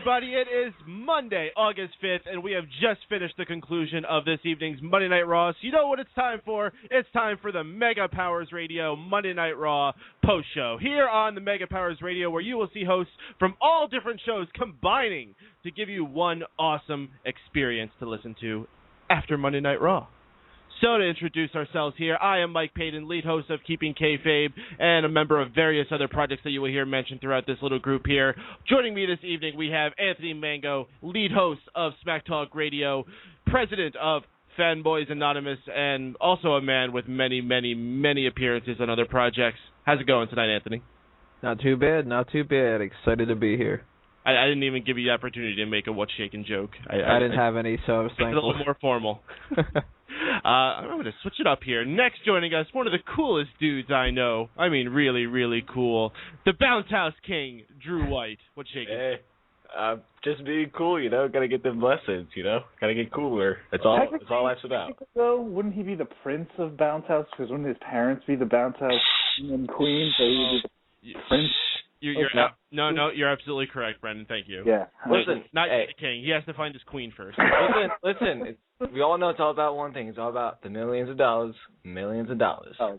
everybody. It is Monday, August 5th, and we have just finished the conclusion of this evening's Monday Night Raw. So you know what it's time for? It's time for the Mega Powers Radio Monday Night Raw post-show. Here on the Mega Powers Radio, where you will see hosts from all different shows combining to give you one awesome experience to listen to after Monday Night Raw. So to introduce ourselves here, I am Mike Payton, lead host of Keeping Kayfabe, and a member of various other projects that you will hear mentioned throughout this little group here. Joining me this evening, we have Anthony Mango, lead host of Smack Talk Radio, president of Fanboys Anonymous, and also a man with many, many, many appearances on other projects. How's it going tonight, Anthony? Not too bad, not too bad. Excited to be here. I didn't even give you the opportunity to make a what's shaking joke. I didn't have any, so I was thankful. It's a little more formal. I'm going to switch it up here. Next joining us, one of the coolest dudes I know. I mean, really, really cool. The Bounce House King, Drew White. What's shaking? Hey, just being cool, you know. Got to get them blessings, you know. Got to get cooler. That's all life's about. So, wouldn't he be the prince of Bounce House? Because wouldn't his parents be the Bounce House king and queen? So he would be the prince. You're absolutely correct, Brendan. Thank you. Yeah. Listen, not the king. He has to find his queen first. Listen. We all know it's all about one thing. It's all about the millions of dollars. Oh.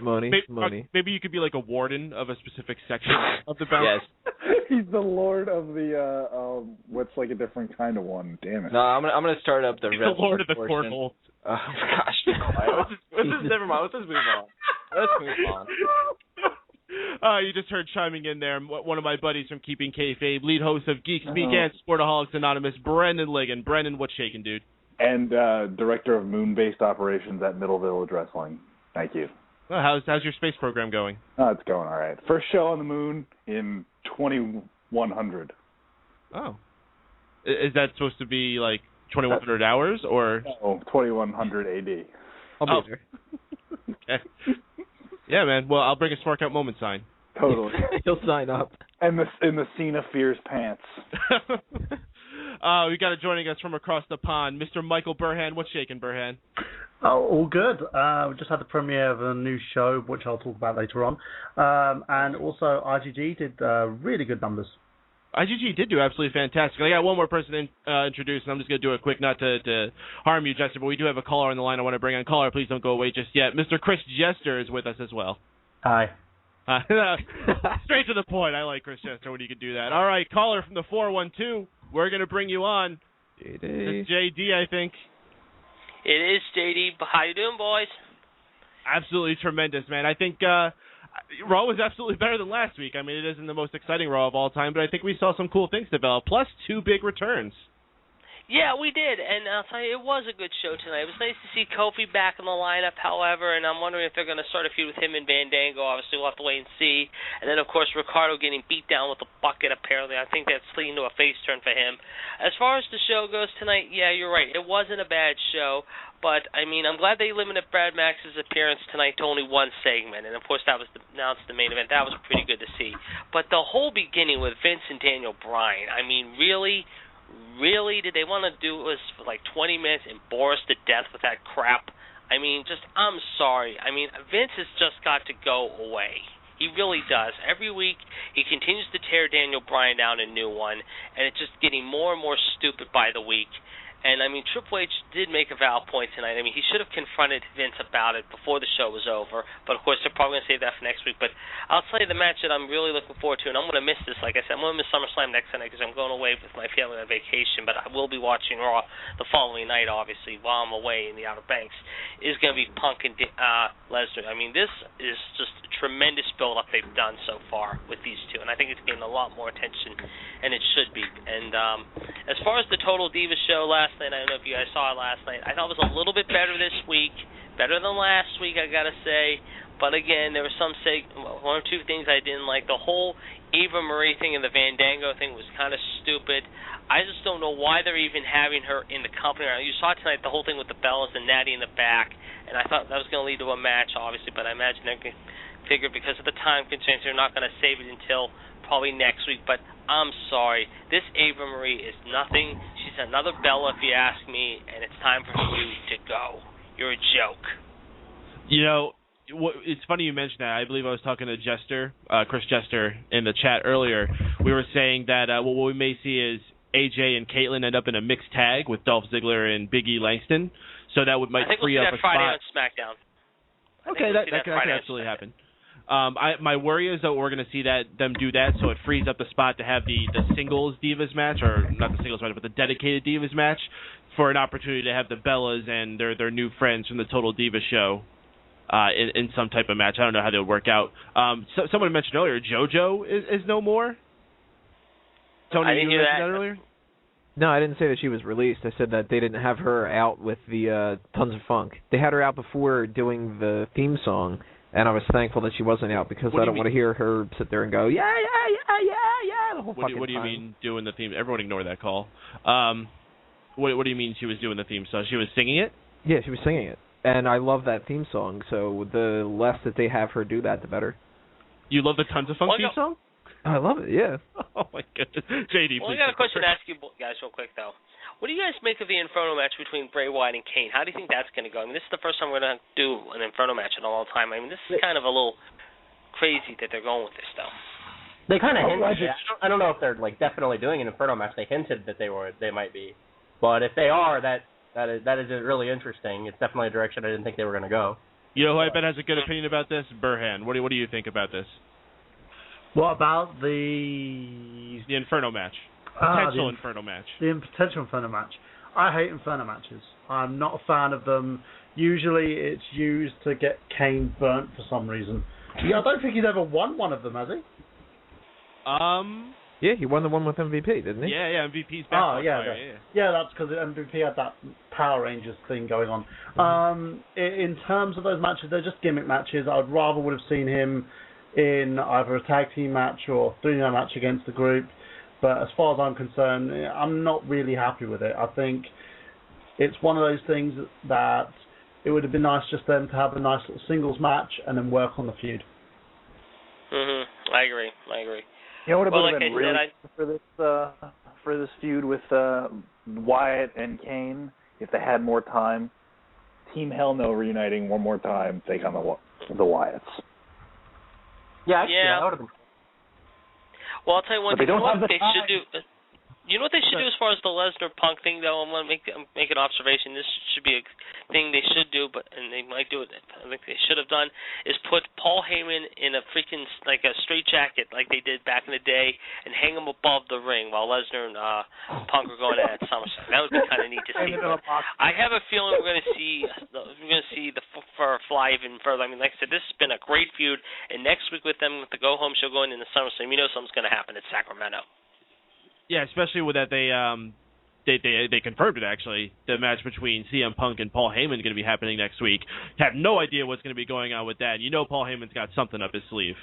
Money. Maybe you could be like a warden of a specific section of the bounce. Yes. He's the lord of the what's like a different kind of one. Damn it. No, I'm gonna start up the lord of the portal. Oh gosh. Never mind. Let's just move on. You just heard chiming in there one of my buddies from Keeping Kayfabe, lead host of Geek Speak and Sportaholics Anonymous, Brendan Ligon. Brendan, what's shaking, dude? And director of moon-based operations at Middle Village Wrestling. Thank you. Well, how's your space program going? It's going all right. First show on the moon in 2100. Oh. Is that supposed to be like 2100 hours or? No, 2100 AD. I'll be there. Okay. Yeah, man. Well, I'll bring a Smark Out Moment sign. Totally. He'll sign up. And the Cena Fears pants. We got joining us from across the pond, Mr. Michael Burhan. What's shaking, Burhan? Oh, all good. We just had the premiere of a new show, which I'll talk about later on. And also, IGG did really good numbers. IGG did do absolutely fantastic. I got one more person to introduce, and I'm just going to do it quick, not to harm you, Jester, but we do have a caller on the line I want to bring on. Caller, please don't go away just yet. Mr. Chris Jester is with us as well. Hi. Straight to the point. I like Chris Jester when you can do that. All right, caller from the 412. We're going to bring you on. JD. It's JD, I think. It is JD. How you doing, boys? Absolutely tremendous, man. I think Raw was absolutely better than last week. I mean, it isn't the most exciting Raw of all time, but I think we saw some cool things develop, plus two big returns. Yeah, we did, and I'll tell you, it was a good show tonight. It was nice to see Kofi back in the lineup, however, and I'm wondering if they're going to start a feud with him and Fandango. Obviously, we'll have to wait and see. And then, of course, Ricardo getting beat down with a bucket, apparently. I think that's leading to a face turn for him. As far as the show goes tonight, yeah, you're right. It wasn't a bad show, but, I mean, I'm glad they limited Brad Max's appearance tonight to only one segment, and, of course, that was announced the main event. That was pretty good to see. But the whole beginning with Vince and Daniel Bryan, I mean, really, did they want to do this for like 20 minutes and bore us to death with that crap? I mean, I'm sorry. I mean, Vince has just got to go away. He really does. Every week, he continues to tear Daniel Bryan down a new one, and it's just getting more and more stupid by the week. And, I mean, Triple H did make a valid point tonight. I mean, he should have confronted Vince about it before the show was over. But, of course, they're probably going to save that for next week. But I'll tell you the match that I'm really looking forward to, and I'm going to miss this. Like I said, I'm going to miss SummerSlam next night because I'm going away with my family on vacation. But I will be watching Raw the following night, obviously, while I'm away in the Outer Banks. Is going to be Punk and Lesnar. I mean, this is just a tremendous build-up they've done so far with these two. And I think it's getting a lot more attention, and it should be. And as far as the Total Divas show last night, I don't know if you guys saw it last night, I thought it was a little bit better this week, better than last week, I gotta say. But again, there were one or two things I didn't like. The whole Eva Marie thing and the Fandango thing was kind of stupid. I just don't know why they're even having her in the company. You saw tonight the whole thing with the Bellas and Natty in the back, and I thought that was going to lead to a match, obviously, but I imagine they're going to figure because of the time constraints, they're not going to save it until probably next week. But I'm sorry, this Ava Marie is nothing. She's another Bella, if you ask me, and it's time for you to go. You're a joke. You know, it's funny you mentioned that. I believe I was talking to Jester, Chris Jester, in the chat earlier. We were saying that what we may see is AJ and Kaitlyn end up in a mixed tag with Dolph Ziggler and Big E Langston. So that might free up a spot. I think we'll see that Friday on SmackDown. Okay, that could absolutely happen. My worry is that we're going to see them do that, so it frees up the spot to have the singles Divas match, or not the singles match, but the dedicated Divas match, for an opportunity to have the Bellas and their new friends from the Total Divas show in some type of match. I don't know how they would work out. Someone mentioned earlier, JoJo is no more. Tony, I didn't hear that earlier? No, I didn't say that she was released. I said that they didn't have her out with the Tons of Funk. They had her out before doing the theme song, and I was thankful that she wasn't out because I don't want to hear her sit there and go, yeah, the whole fucking time. What do you mean doing the theme? Everyone ignore that call. What do you mean she was doing the theme song? She was singing it? Yeah, she was singing it. And I love that theme song, so the less that they have her do that, the better. You love the Tons of Funk theme song? I love it, yeah. Oh, my goodness. JD, I got a question to ask you guys real quick, though. What do you guys make of the Inferno match between Bray Wyatt and Kane? How do you think that's going to go? I mean, this is the first time we're going to do an Inferno match in a long time. I mean, this is kind of a little crazy that they're going with this, though. They kind of hinted. I don't know if they're definitely doing an Inferno match. They hinted that they might be, but if they are, that is really interesting. It's definitely a direction I didn't think they were going to go. You know who I bet has a good opinion about this? Burhan. What do you think about this? What about the Inferno match? Potential Inferno match. The potential Inferno match. I hate Inferno matches. I'm not a fan of them. Usually it's used to get Kane burnt for some reason. Yeah, I don't think he's ever won one of them, has he? Yeah, he won the one with MVP, didn't he? Yeah, MVP's back. Yeah, that's because MVP had that Power Rangers thing going on. In terms of those matches, they're just gimmick matches. I'd rather would have seen him in either a tag team match or a 3-man match against the group. But as far as I'm concerned, I'm not really happy with it. I think it's one of those things that it would have been nice just them to have a nice little singles match and then work on the feud. I agree. You know what would have been really for this feud with Wyatt and Kane, if they had more time? Team Hell No reuniting one more time, take on the Wyatts. Yeah, that would have been. Well, I'll tell you one thing. Should do. You know what they should do as far as the Lesnar Punk thing, though? I'm going to make an observation. This should be a thing they should do, and they might do it. I think they should have done is put Paul Heyman in a freaking a straight jacket like they did back in the day, and hang him above the ring while Lesnar and Punk are going at SummerSlam. That would be kind of neat to see. I have a feeling we're going to see the fur fly even further. I mean, like I said, this has been a great feud, and next week with them with the go home show going into SummerSlam, you know something's going to happen at Sacramento. Yeah, especially with that they confirmed it, actually. The match between CM Punk and Paul Heyman is going to be happening next week. Have no idea what's going to be going on with that. You know Paul Heyman's got something up his sleeve.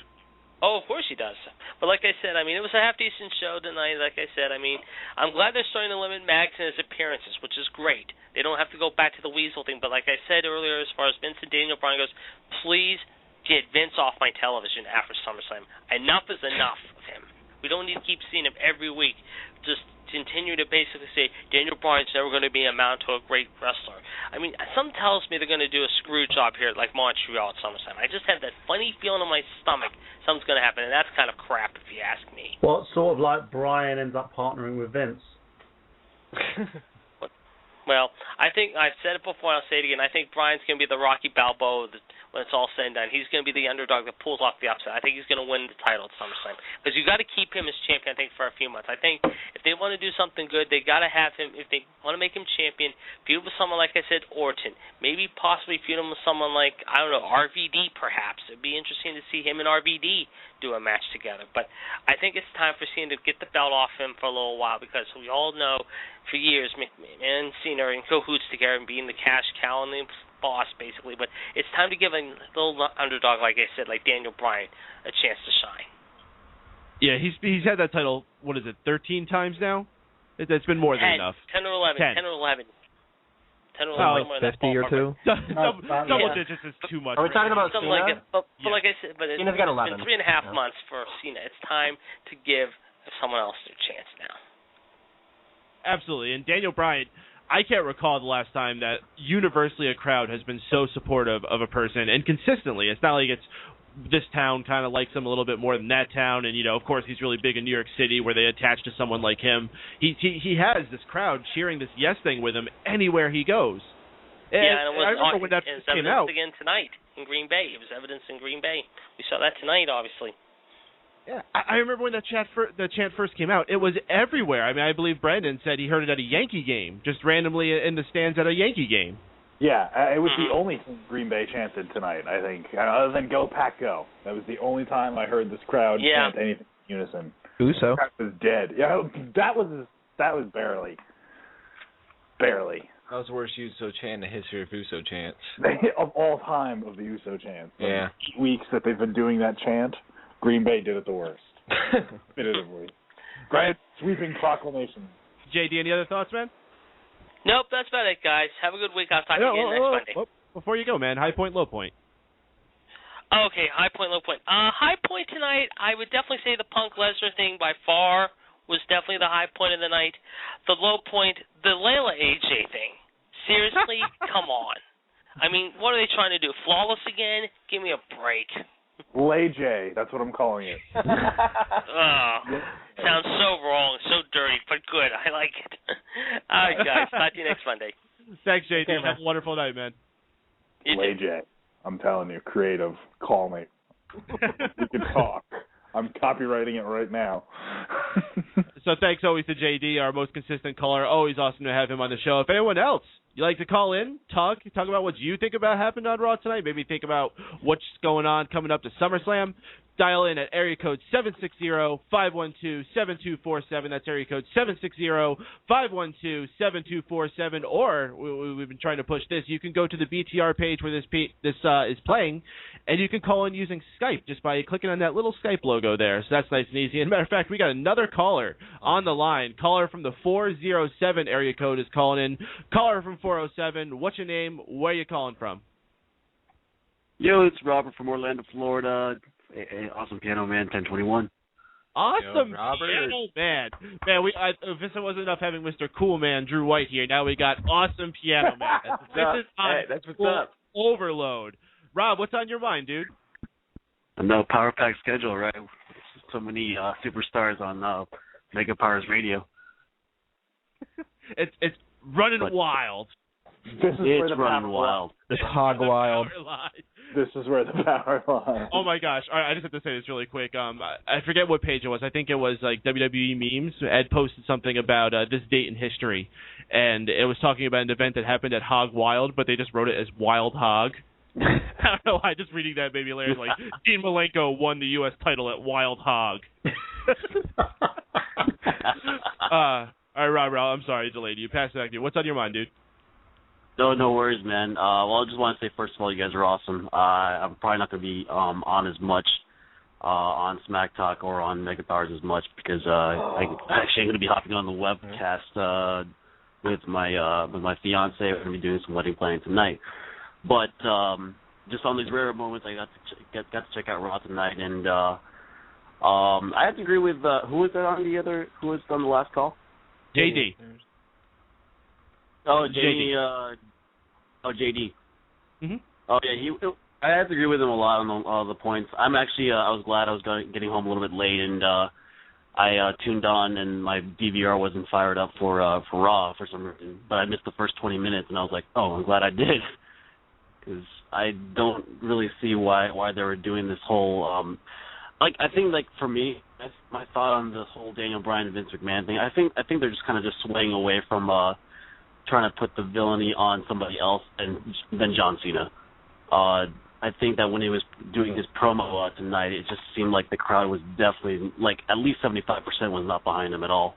Oh, of course he does. But like I said, I mean, it was a half-decent show tonight. Like I said, I mean, I'm glad they're starting to limit Max and his appearances, which is great. They don't have to go back to the Weasel thing. But like I said earlier, as far as Vince and Daniel Bryan goes, please get Vince off my television after SummerSlam. Enough is enough of him. We don't need to keep seeing him every week. Just continue to basically say Daniel Bryan's never going to be amount to a great wrestler. I mean, something tells me they're going to do a screw job here like Montreal at SummerSlam. I just have that funny feeling in my stomach something's going to happen, and that's kind of crap if you ask me. Well, it's sort of like Bryan ends up partnering with Vince. Well, I think I've said it before, and I'll say it again. I think Bryan's going to be the Rocky Balboa when it's all said and done. He's going to be the underdog that pulls off the upset. I think he's going to win the title at SummerSlam because you got to keep him as champion, I think, for a few months. I think if they want to do something good, they got to have him. If they want to make him champion, feud with someone like I said, Orton. Maybe possibly feud him with someone like, I don't know, RVD perhaps. It'd be interesting to see him and RVD do a match together. But I think it's time for Cena to get the belt off him for a little while because we all know for years McMahon and Cena are in cahoots together and being the cash cow and the boss, basically. But it's time to give a little underdog, like I said, like Daniel Bryan, a chance to shine. Yeah, he's had that title, 13 times now? It's been more than enough. 10 or 11. 10 or 11. 10 or 11. Like 50 or two? Double digits is too much. Are we talking about something Cena? like that. But like I said, it's Cena's got 11. been 3.5 months for Cena. It's time to give someone else their chance now. Absolutely. And Daniel Bryan, I can't recall the last time that universally a crowd has been so supportive of a person, and consistently. It's not like it's this town kind of likes him a little bit more than that town, and, of course, he's really big in New York City where they attach to someone like him. He has this crowd cheering this yes thing with him anywhere he goes. And it was, I remember when that first came out. Again tonight in Green Bay. It was evidence in Green Bay. We saw that tonight, obviously. Yeah, I remember when the chant first came out. It was everywhere. I mean, I believe Brandon said he heard it at a Yankee game, just randomly in the stands at a Yankee game. Yeah, it was the only thing Green Bay chanted tonight, I think, other than "Go Pack Go." That was the only time I heard this crowd chant anything in unison. Uso. The crowd was dead. Yeah, that was barely. That was the worst Uso chant in the history of Uso chants. Of all time of the Uso chants. Yeah. 8 weeks that they've been doing that chant, Green Bay did it the worst. Definitively. Right? Sweeping proclamation. JD, any other thoughts, man? Nope, that's about it, guys. Have a good week. I'll talk to you again next Monday. Before you go, man, high point, low point. Okay, high point, low point. High point tonight, I would definitely say the Punk Lesnar thing by far was definitely the high point of the night. The low point, the Layla AJ thing. Seriously, come on. I mean, what are they trying to do? Flawless again? Give me a break. Lay J, that's what I'm calling it. Sounds so wrong, so dirty, but good. I like it. All right, guys. Talk to you next Monday. Thanks, JD. Okay, have a wonderful night, man. Lay J. I'm telling you, creative. Call me. We can talk. I'm copywriting it right now. So thanks always to JD, our most consistent caller. Always awesome to have him on the show. If anyone else you'd like to call in, talk about what you think about happened on Raw tonight, maybe think about what's going on coming up to SummerSlam, dial in at area code 760-512-7247. That's area code 760-512-7247. Or we've been trying to push this. You can go to the BTR page where this is playing, and you can call in using Skype just by clicking on that little Skype logo there. So that's nice and easy. As a matter of fact, we got another caller on the line. Caller from the 407 area code is calling in. Caller from 407. What's your name? Where are you calling from? Yo, it's Robert from Orlando, Florida. Awesome piano man, 1021. Awesome piano man. Man, if this wasn't enough having Mr. Cool Man Drew White here, now we got awesome piano man. That's what's up. Overload. Rob, what's on your mind, dude? No power pack schedule, right? So many superstars on Mega Powers Radio. It's running wild. It's running wild. It's hog wild. This is where the power lies. Oh my gosh! All right, I just have to say this really quick. I forget what page it was. I think it was like WWE memes. Ed posted something about this date in history, and it was talking about an event that happened at Hog Wild, but they just wrote it as Wild Hog. I don't know why. Just reading that made me hilarious. Like Dean Malenko won the U.S. title at Wild Hog. All right, Rob, I'm sorry I delayed you. Pass it back to you. What's on your mind, dude? No worries, man. Well, I just want to say, first of all, you guys are awesome. I'm probably not going to be on as much on Smack Talk or on Mega Powers as much because I'm actually going to be hopping on the webcast with my fiance. We're going to be doing some wedding planning tonight. But just on these rare moments, I got to check out Raw tonight, and I have to agree with who was on the last call? JD. Oh, JD. JD. Mm-hmm. Oh, yeah. I have to agree with him a lot on all the points. I'm actually, I was glad I was getting home a little bit late, and I tuned on, and my DVR wasn't fired up for Raw for some reason. But I missed the first 20 minutes, and I was like, oh, I'm glad I did, because I don't really see why they were doing this whole. I think for me, that's my thought on this whole Daniel Bryan and Vince McMahon thing. I think they're just kind of just swaying away from trying to put the villainy on somebody else than John Cena. I think that when he was doing his promo tonight, it just seemed like the crowd was definitely, at least 75% was not behind him at all.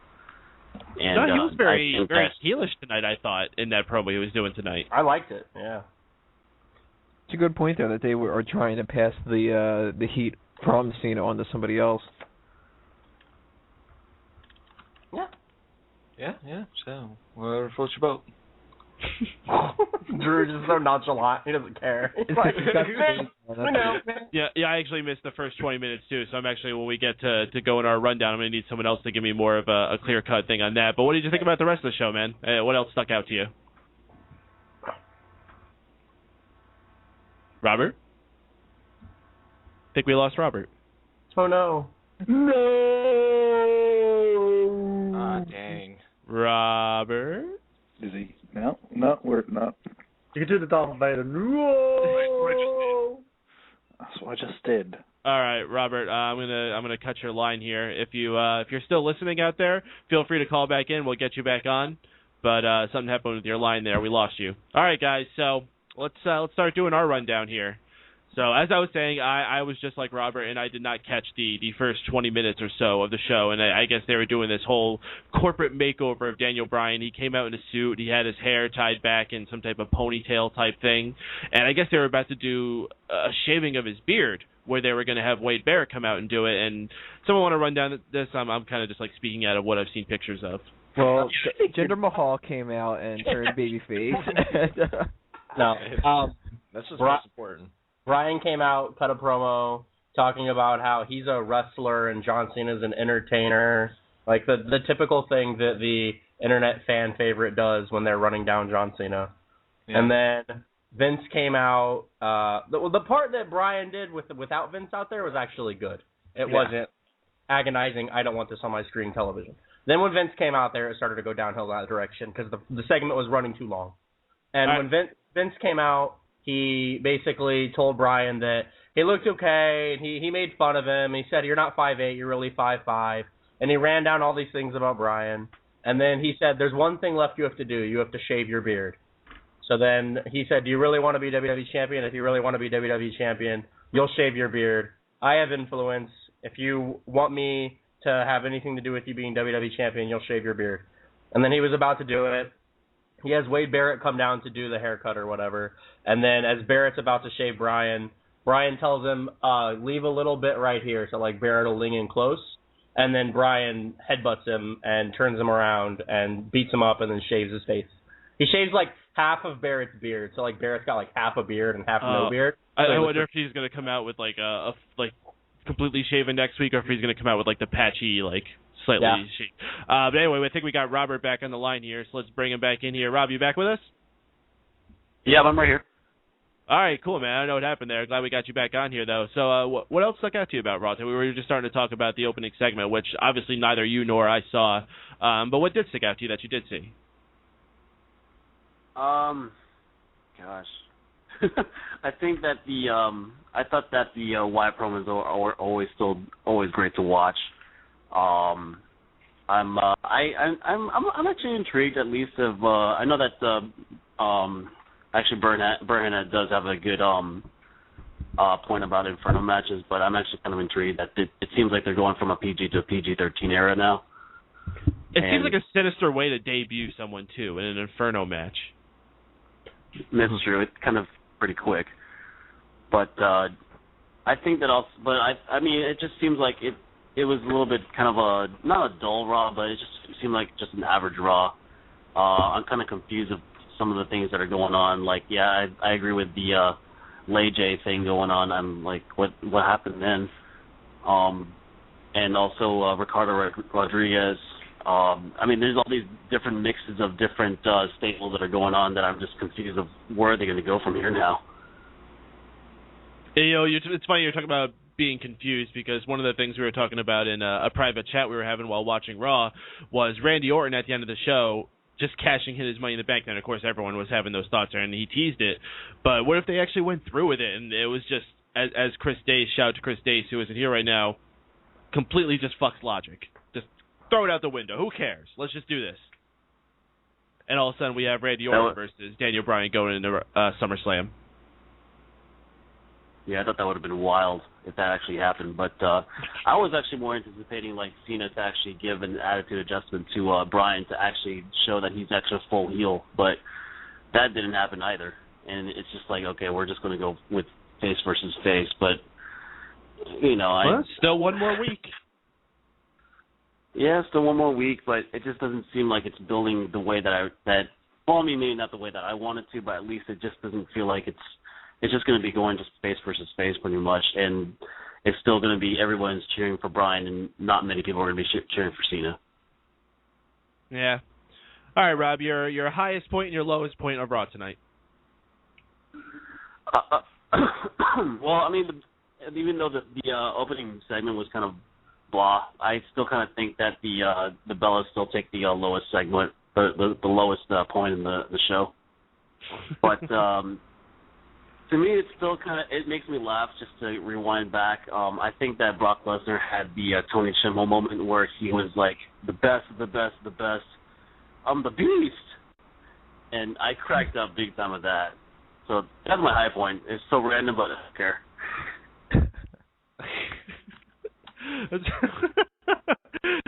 And no, he was very heelish tonight, I thought, in that promo he was doing tonight. I liked it, yeah. It's a good point, though, that they are trying to pass the heat from Cena onto somebody else. Yeah. So, whatever floats your boat. Drew's just so nonchalant. He doesn't care. He's like, Yeah, I actually missed the first 20 minutes too. So I'm actually, when we get to go in our rundown, I'm gonna need someone else to give me more of a clear cut thing on that. But what did you think about the rest of the show, man? What else stuck out to you? Robert? I think we lost Robert. Oh no. No. Ah, dang. Robert? Is he? No, we're not. You can do the Darth Vader. No. That's what I just did. All right, Robert. I'm gonna cut your line here. If you're still listening out there, feel free to call back in. We'll get you back on. But something happened with your line there. We lost you. All right, guys. So let's start doing our rundown here. So as I was saying, I was just like Robert, and I did not catch the first 20 minutes or so of the show, and I guess they were doing this whole corporate makeover of Daniel Bryan. He came out in a suit. He had his hair tied back in some type of ponytail type thing, and I guess they were about to do a shaving of his beard, where they were going to have Wade Barrett come out and do it. And someone want to run down this? I'm kind of just like speaking out of what I've seen pictures of. Well, Jinder Mahal came out and turned babyface. No, that's just most important. Bryan came out, cut a promo, talking about how he's a wrestler and John Cena's an entertainer, like the typical thing that the internet fan favorite does when they're running down John Cena. Yeah. And then Vince came out. The part that Bryan did without Vince out there was actually good. It wasn't agonizing, I don't want this on my screen television. Then when Vince came out there, it started to go downhill that direction because the segment was running too long. And when Vince came out, he basically told Bryan that he looked okay, and he made fun of him. He said, "You're not 5'8", you're really 5'5", and he ran down all these things about Bryan. And then he said, "There's one thing left you have to do. You have to shave your beard." So then he said, "Do you really want to be WWE champion? If you really want to be WWE champion, you'll shave your beard. I have influence. If you want me to have anything to do with you being WWE champion, you'll shave your beard." And then he was about to do it. He has Wade Barrett come down to do the haircut or whatever. And then as Barrett's about to shave Bryan tells him, leave a little bit right here. So, like, Barrett will lean in close. And then Bryan headbutts him and turns him around and beats him up and then shaves his face. He shaves, like, half of Barrett's beard. So, like, Barrett's got, like, half a beard and half no beard. So I wonder if he's going to come out with, like, like completely shaven next week, or if he's going to come out with, like, the patchy, like, slightly shaved. But anyway, I think we got Robert back on the line here, so let's bring him back in here. Rob, you back with us? Yeah, I'm right here. All right, cool, man. I don't know what happened there. Glad we got you back on here, though. So what else stuck out to you about Raw? We were just starting to talk about the opening segment, which obviously neither you nor I saw. But what did stick out to you that you did see? Gosh. I think that I thought that the Wyatt promos are always great to watch. I'm actually intrigued, at least of I know that actually Burnhead does have a good point about Inferno matches, but I'm actually kind of intrigued that it seems like they're going from a PG to a PG-13 era now. It seems like a sinister way to debut someone too in an Inferno match. That's true. It's kind of pretty quick, but I think that also. But I mean, it just seems like it was a little bit kind of not a dull Raw, but it just seemed like just an average Raw. I'm kind of confused of some of the things that are going on. Like, yeah, I agree with the Lay J thing going on. I'm like, what happened then? And also Ricardo Rodriguez. I mean, there's all these different mixes of different staples that are going on that I'm just confused of where they're going to go from here now. You know, it's funny you're talking about being confused, because one of the things we were talking about in a private chat we were having while watching Raw was Randy Orton at the end of the show just cashing in his Money in the Bank. And of course, everyone was having those thoughts there, and he teased it. But what if they actually went through with it, and it was just, as Chris Dace, shout out to Chris Dace, who isn't here right now, completely just fucks logic. Just throw it out the window. Who cares? Let's just do this. And all of a sudden, we have Randy Orton versus Daniel Bryan going into SummerSlam. Yeah, I thought that would have been wild if that actually happened. But I was actually more anticipating, like, Cena to actually give an attitude adjustment to Bryan to actually show that he's actually a full heel. But that didn't happen either. And it's just like, okay, we're just going to go with face versus face. But, you know, still one more week. Yeah, still one more week, but it just doesn't seem like it's building the way that Well, I mean, maybe not the way that I want it to, but at least it just doesn't feel like it's just going to be going just face versus face pretty much, and it's still going to be everyone's cheering for Bryan, and not many people are going to be cheering for Cena. Yeah. All right, Rob, your highest point and your lowest point of Raw tonight. Well, I mean, even though the opening segment was kind of blah, I still kind of think that the Bellas still take the lowest segment, the lowest point in the show. But to me, it's still it makes me laugh just to rewind back. I think that Brock Lesnar had the Tony Schimmel moment where he was like, the best of the best of the best. I'm the beast. And I cracked up big time with that. So that's my high point. It's so random, but I don't care.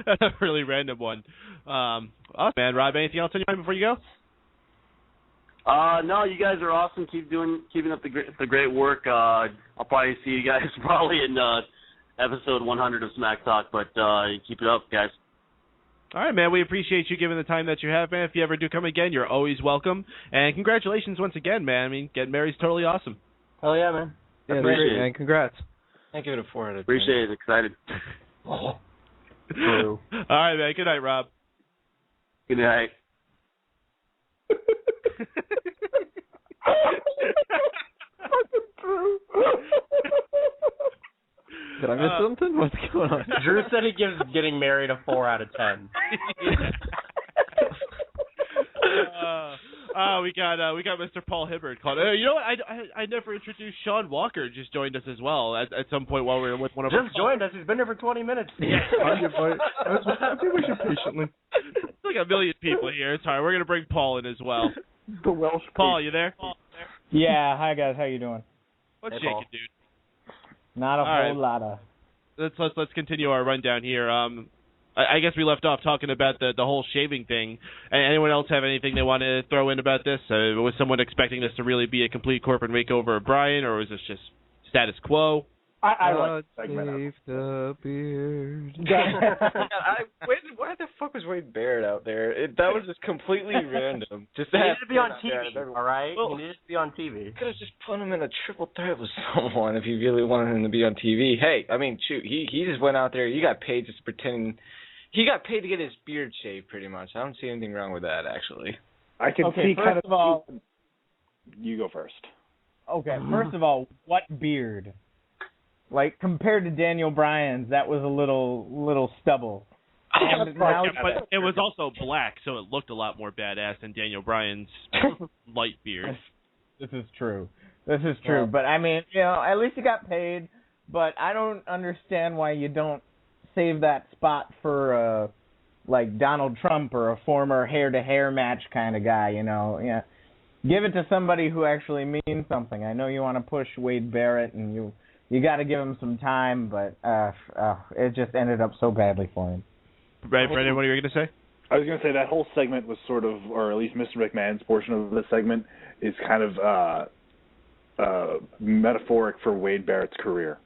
That's a really random one. Awesome, man. Rob, anything else on your mind before you go? No, you guys are awesome. Keeping up the great work. I'll probably see you guys probably in episode 100 of Smack Talk, but keep it up, guys. All right, man. We appreciate you giving the time that you have, man. If you ever do come again, you're always welcome. And congratulations once again, man. I mean, getting married is totally awesome. Hell yeah, man. Yeah, appreciate it, man. Congrats. I give it a 4 out of 10. Appreciate it. Excited. True. All right, man. Good night, Rob. Good night. Did I miss something? What's going on? Drew said he gives getting married a 4 out of 10. We got Mr. Paul Hibbert called. You know what? I never introduced Sean Walker. Just joined us as well at some point while we were with one of our. Just joined us. He's been here for 20 minutes. Yeah. I think we should patiently. It's like a million people here. Sorry, we're gonna bring Paul in as well. The Welsh. Paul, you there? Yeah. Hi guys. How you doing? What's hey, shaking, dude? Not a whole lot of. Let's continue our rundown here. I guess we left off talking about the whole shaving thing. Anyone else have anything they want to throw in about this? Was someone expecting this to really be a complete corporate makeover of Bryan, or was this just status quo? I like the segment. Save the beard. Why the fuck was Wade Barrett out there? That was just completely random. Just he needed to be on TV, all right? Well, he needed to be on TV. You could have just put him in a triple threat with someone if you really wanted him to be on TV. Hey, I mean, shoot, he just went out there. You got paid just pretending. He got paid to get his beard shaved, pretty much. I don't see anything wrong with that, actually. I can see kind of. All, you go first. Okay, first of all, what beard? Like compared to Daniel Bryan's, that was a little stubble. And now, but it was also black, so it looked a lot more badass than Daniel Bryan's light beard. This is true. But I mean, at least you got paid. But I don't understand why you don't save that spot for like Donald Trump or a former hair-to-hair match kind of guy. Yeah. Give it to somebody who actually means something. I know you want to push Wade Barrett, and you got to give him some time, but it just ended up so badly for him. Right, Brendan, what are you going to say? I was going to say that whole segment was sort of, or at least Mr. McMahon's portion of the segment is kind of metaphoric for Wade Barrett's career.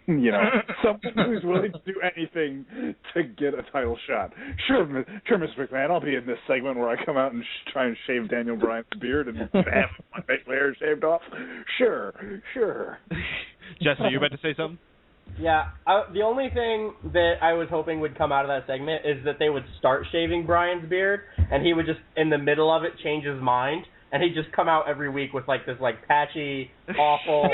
Someone who's willing to do anything to get a title shot. Sure, Mr. McMahon, I'll be in this segment where I come out and try and shave Daniel Bryan's beard and have my facial hair shaved off. Sure. Jesse, you about to say something? Yeah, the only thing that I was hoping would come out of that segment is that they would start shaving Bryan's beard, and he would just, in the middle of it, change his mind, and he'd just come out every week with, like, this, like, patchy, awful,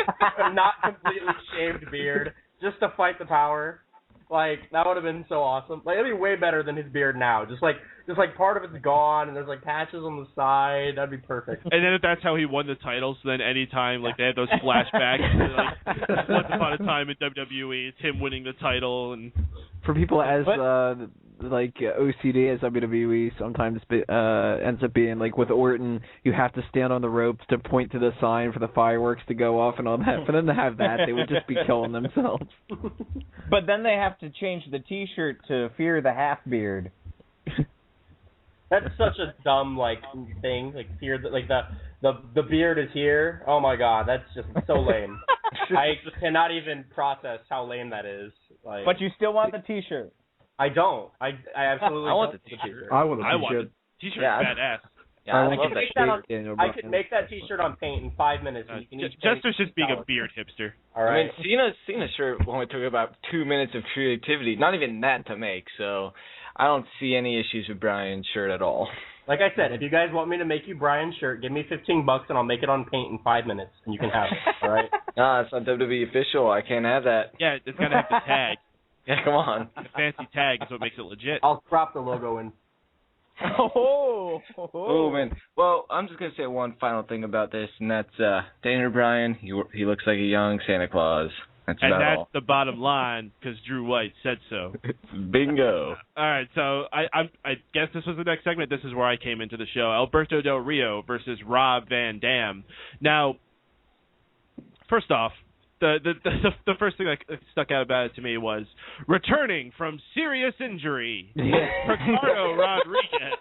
not completely shaved beard, just to fight the power. Like, that would have been so awesome. Like, it'd be way better than his beard now. Just like part of it's gone, and there's, like, patches on the side. That'd be perfect. And then if that's how he won the title, so then anytime, like, they have those flashbacks, like, once upon a time in WWE, it's him winning the title. And for people as, OCD as WWE sometimes ends up being, like, with Orton, you have to stand on the ropes to point to the sign for the fireworks to go off and all that. For them to have that, they would just be killing themselves. But then they have to change the T-shirt to Fear the Half-Beard. That's such a dumb, like, thing. Like, fear that, like, the beard is here. Oh, my God. That's just so lame. I cannot even process how lame that is. Like, but you still want the T-shirt. I don't. I absolutely I want don't the T-shirt. I want the T-shirt. T-shirt's badass. Yeah, I love that. I could make that T-shirt on Paint in 5 minutes. And you can Jester's just being a beard hipster. All right. I mean, Cena's shirt only took about 2 minutes of creativity, not even that to make. So I don't see any issues with Bryan's shirt at all. Like I said, if you guys want me to make you Bryan's shirt, give me $15 and I'll make it on Paint in 5 minutes, and you can have it. All right. Nah, it's not WWE official. I can't have that. Yeah, it's gotta have the tag. Yeah, come on. The fancy tag is what makes it legit. I'll crop the logo in. Oh man. Well, I'm just gonna say one final thing about this, and that's Daniel Bryan. He looks like a young Santa Claus. That's all. The bottom line, because Drew White said so. Bingo. All right, so I guess this was the next segment. This is where I came into the show. Alberto Del Rio versus Rob Van Dam. Now, first off, the first thing that stuck out about it to me was returning from serious injury, Ricardo Rodriguez.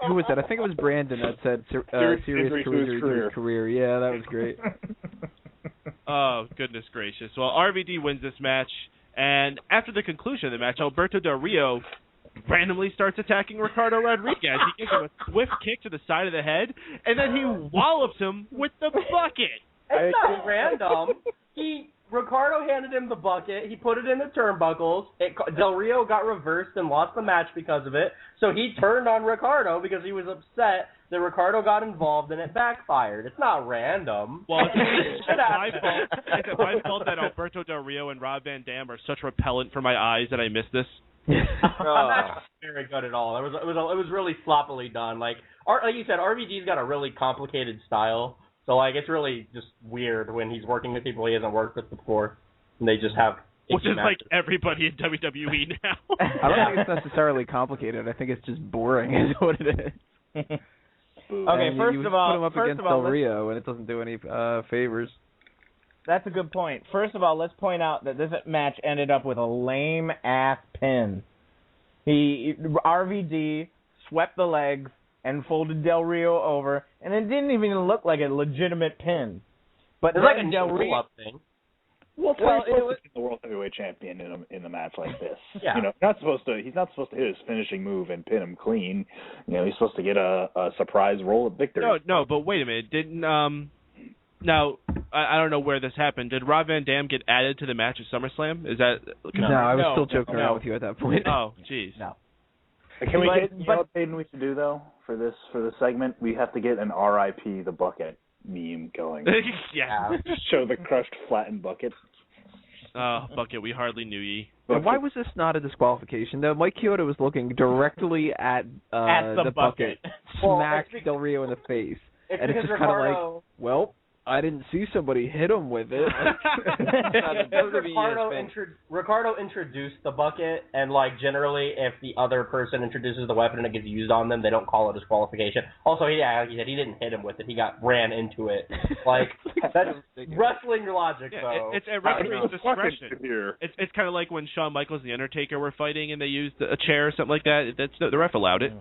Who was that? I think it was Brandon that said serious injury to his career. Yeah, that was great. Oh, goodness gracious. Well, RVD wins this match, and after the conclusion of the match, Alberto Del Rio randomly starts attacking Ricardo Rodriguez. He gives him a swift kick to the side of the head, and then he wallops him with the bucket. It's not random. Ricardo handed him the bucket. He put it in the turnbuckles. Del Rio got reversed and lost the match because of it. So he turned on Ricardo because he was upset that Ricardo got involved and it backfired. It's not random. Well, it's my fault that Alberto Del Rio and Rob Van Dam are such repellent for my eyes that I missed this. That's not very good at all. It was really sloppily done. Like you said, RVD's got a really complicated style. So, it's really just weird when he's working with people he hasn't worked with before, and they just have... Which is like everybody in WWE now. I don't think it's necessarily complicated. I think it's just boring is what it is. Okay, first of all... put him up against Del Rio, and it doesn't do any favors. That's a good point. First of all, let's point out that this match ended up with a lame-ass pin. RVD swept the legs and folded Del Rio over, and it didn't even look like a legitimate pin. But it's like a Del Rio thing. Well, it was the World Heavyweight Champion in a match like this. Yeah. He's not supposed to hit his finishing move and pin him clean. He's supposed to get a surprise roll of victory. No, but wait a minute. Didn't now I don't know where this happened. Did Rob Van Dam get added to the match at SummerSlam? Is that No, I was still joking around with you at that point. Oh, jeez. No. Can we get what we should do though for this segment? We have to get an RIP the bucket meme going. Yeah. Show the crushed flattened bucket. Bucket, we hardly knew ye. And why was this not a disqualification? Though Mike Chioda was looking directly at the bucket, smacked Del Rio in the face, and it's just kind of like, well, I didn't see somebody hit him with it. Ricardo introduced the bucket, and generally, if the other person introduces the weapon and it gets used on them, they don't call it disqualification. Also, like you said, he didn't hit him with it; he ran into it. That's wrestling logic, though. It's a referee's discretion. It's kind of like when Shawn Michaels and The Undertaker were fighting, and they used a chair or something like that. The ref allowed it.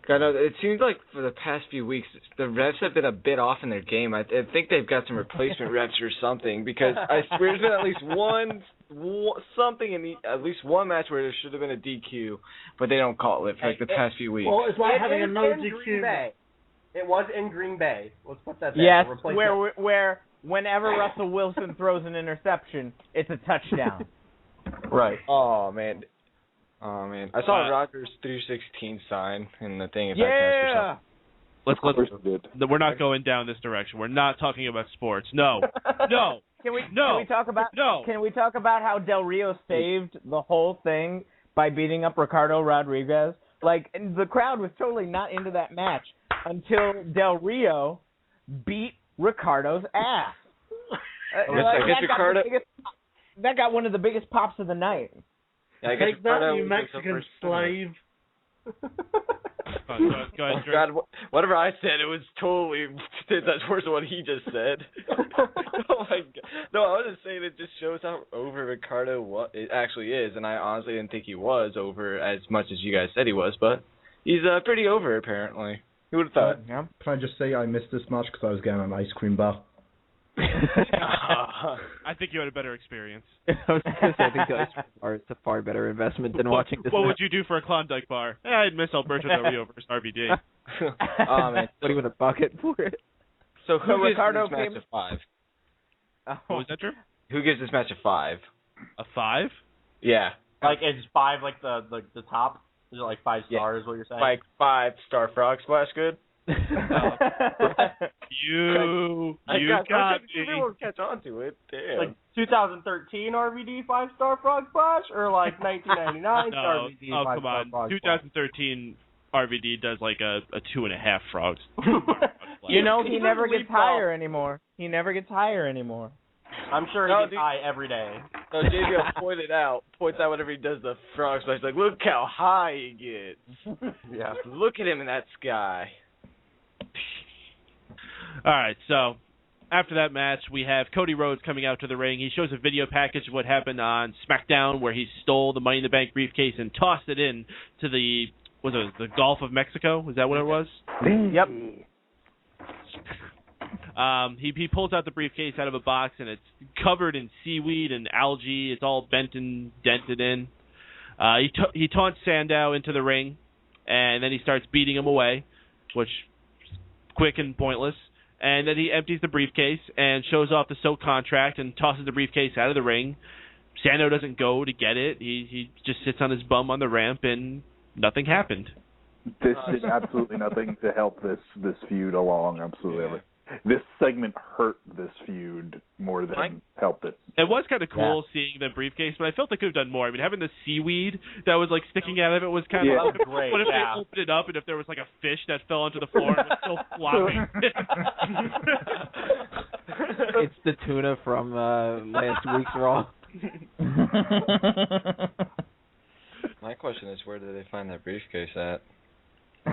God, it seems like for the past few weeks, the refs have been a bit off in their game. I think they've got some replacement refs or something, because I swear there's been at least something in at least one match where there should have been a DQ, but they don't call it for the past few weeks. Well, it's like having a no DQ. It was in Green Bay. Let's put that there. Yes, where whenever Russell Wilson throws an interception, it's a touchdown. Right. Oh, man. I saw Rogers 316 sign in the thing. Yeah. We're not going down this direction. We're not talking about sports. No. No. Can we talk about how Del Rio saved the whole thing by beating up Ricardo Rodriguez? The crowd was totally not into that match until Del Rio beat Ricardo's ass. That got one of the biggest pops of the night. Yeah, take that, you Mexican slave. Go ahead, God, whatever I said, it was totally that's worse than what he just said. Oh my God! No, I was just saying it just shows how over Ricardo it actually is, and I honestly didn't think he was over as much as you guys said he was, but he's pretty over apparently. Who would have thought? Can I just say I missed this match because I was getting an ice cream bath? I think you had a better experience. I was going to say, I think it's a far better investment than watching this. What would you do for a Klondike bar? I'd miss Alberto Del Rio versus RVD. Oh, man. What do you want a bucket for it? So who gives Ricardo this match a 5? What was that, Drew? Who gives this match a 5? A 5? Yeah. Like, it's 5, like the top? Is it like 5 stars, what you're saying? Like 5-star frog splash good? You got me. People will catch on to it. Damn. Like 2013 RVD 5-star frog splash, or like 1999 RVD 5-star come on. frog 2013 RVD does like a 2.5 frogs. You know, he never gets higher anymore. He never gets higher anymore. I'm sure he gets high every day. So JBL points out whenever he does the frog splash, like, look how high he gets. Yeah. Look at him in that sky. All right, so after that match, we have Cody Rhodes coming out to the ring. He shows a video package of what happened on SmackDown, where he stole the Money in the Bank briefcase and tossed it in to the Gulf of Mexico. Was that what it was? Yep. He pulls out the briefcase out of a box, and it's covered in seaweed and algae. It's all bent and dented in. He taunts Sandow into the ring, and then he starts beating him away, which is quick and pointless. And then he empties the briefcase and shows off the soaked contract and tosses the briefcase out of the ring. Sandow doesn't go to get it. He just sits on his bum on the ramp, and nothing happened. This did absolutely nothing to help this feud along. Absolutely. Yeah. This segment hurt this feud more than helped it. It was kind of cool seeing the briefcase, but I felt they could have done more. I mean, having the seaweed that was like sticking out of it was kind of great. But if they opened it up and if there was like a fish that fell onto the floor and was still flopping. It's the tuna from last week's Raw. My question is, where did they find that briefcase at?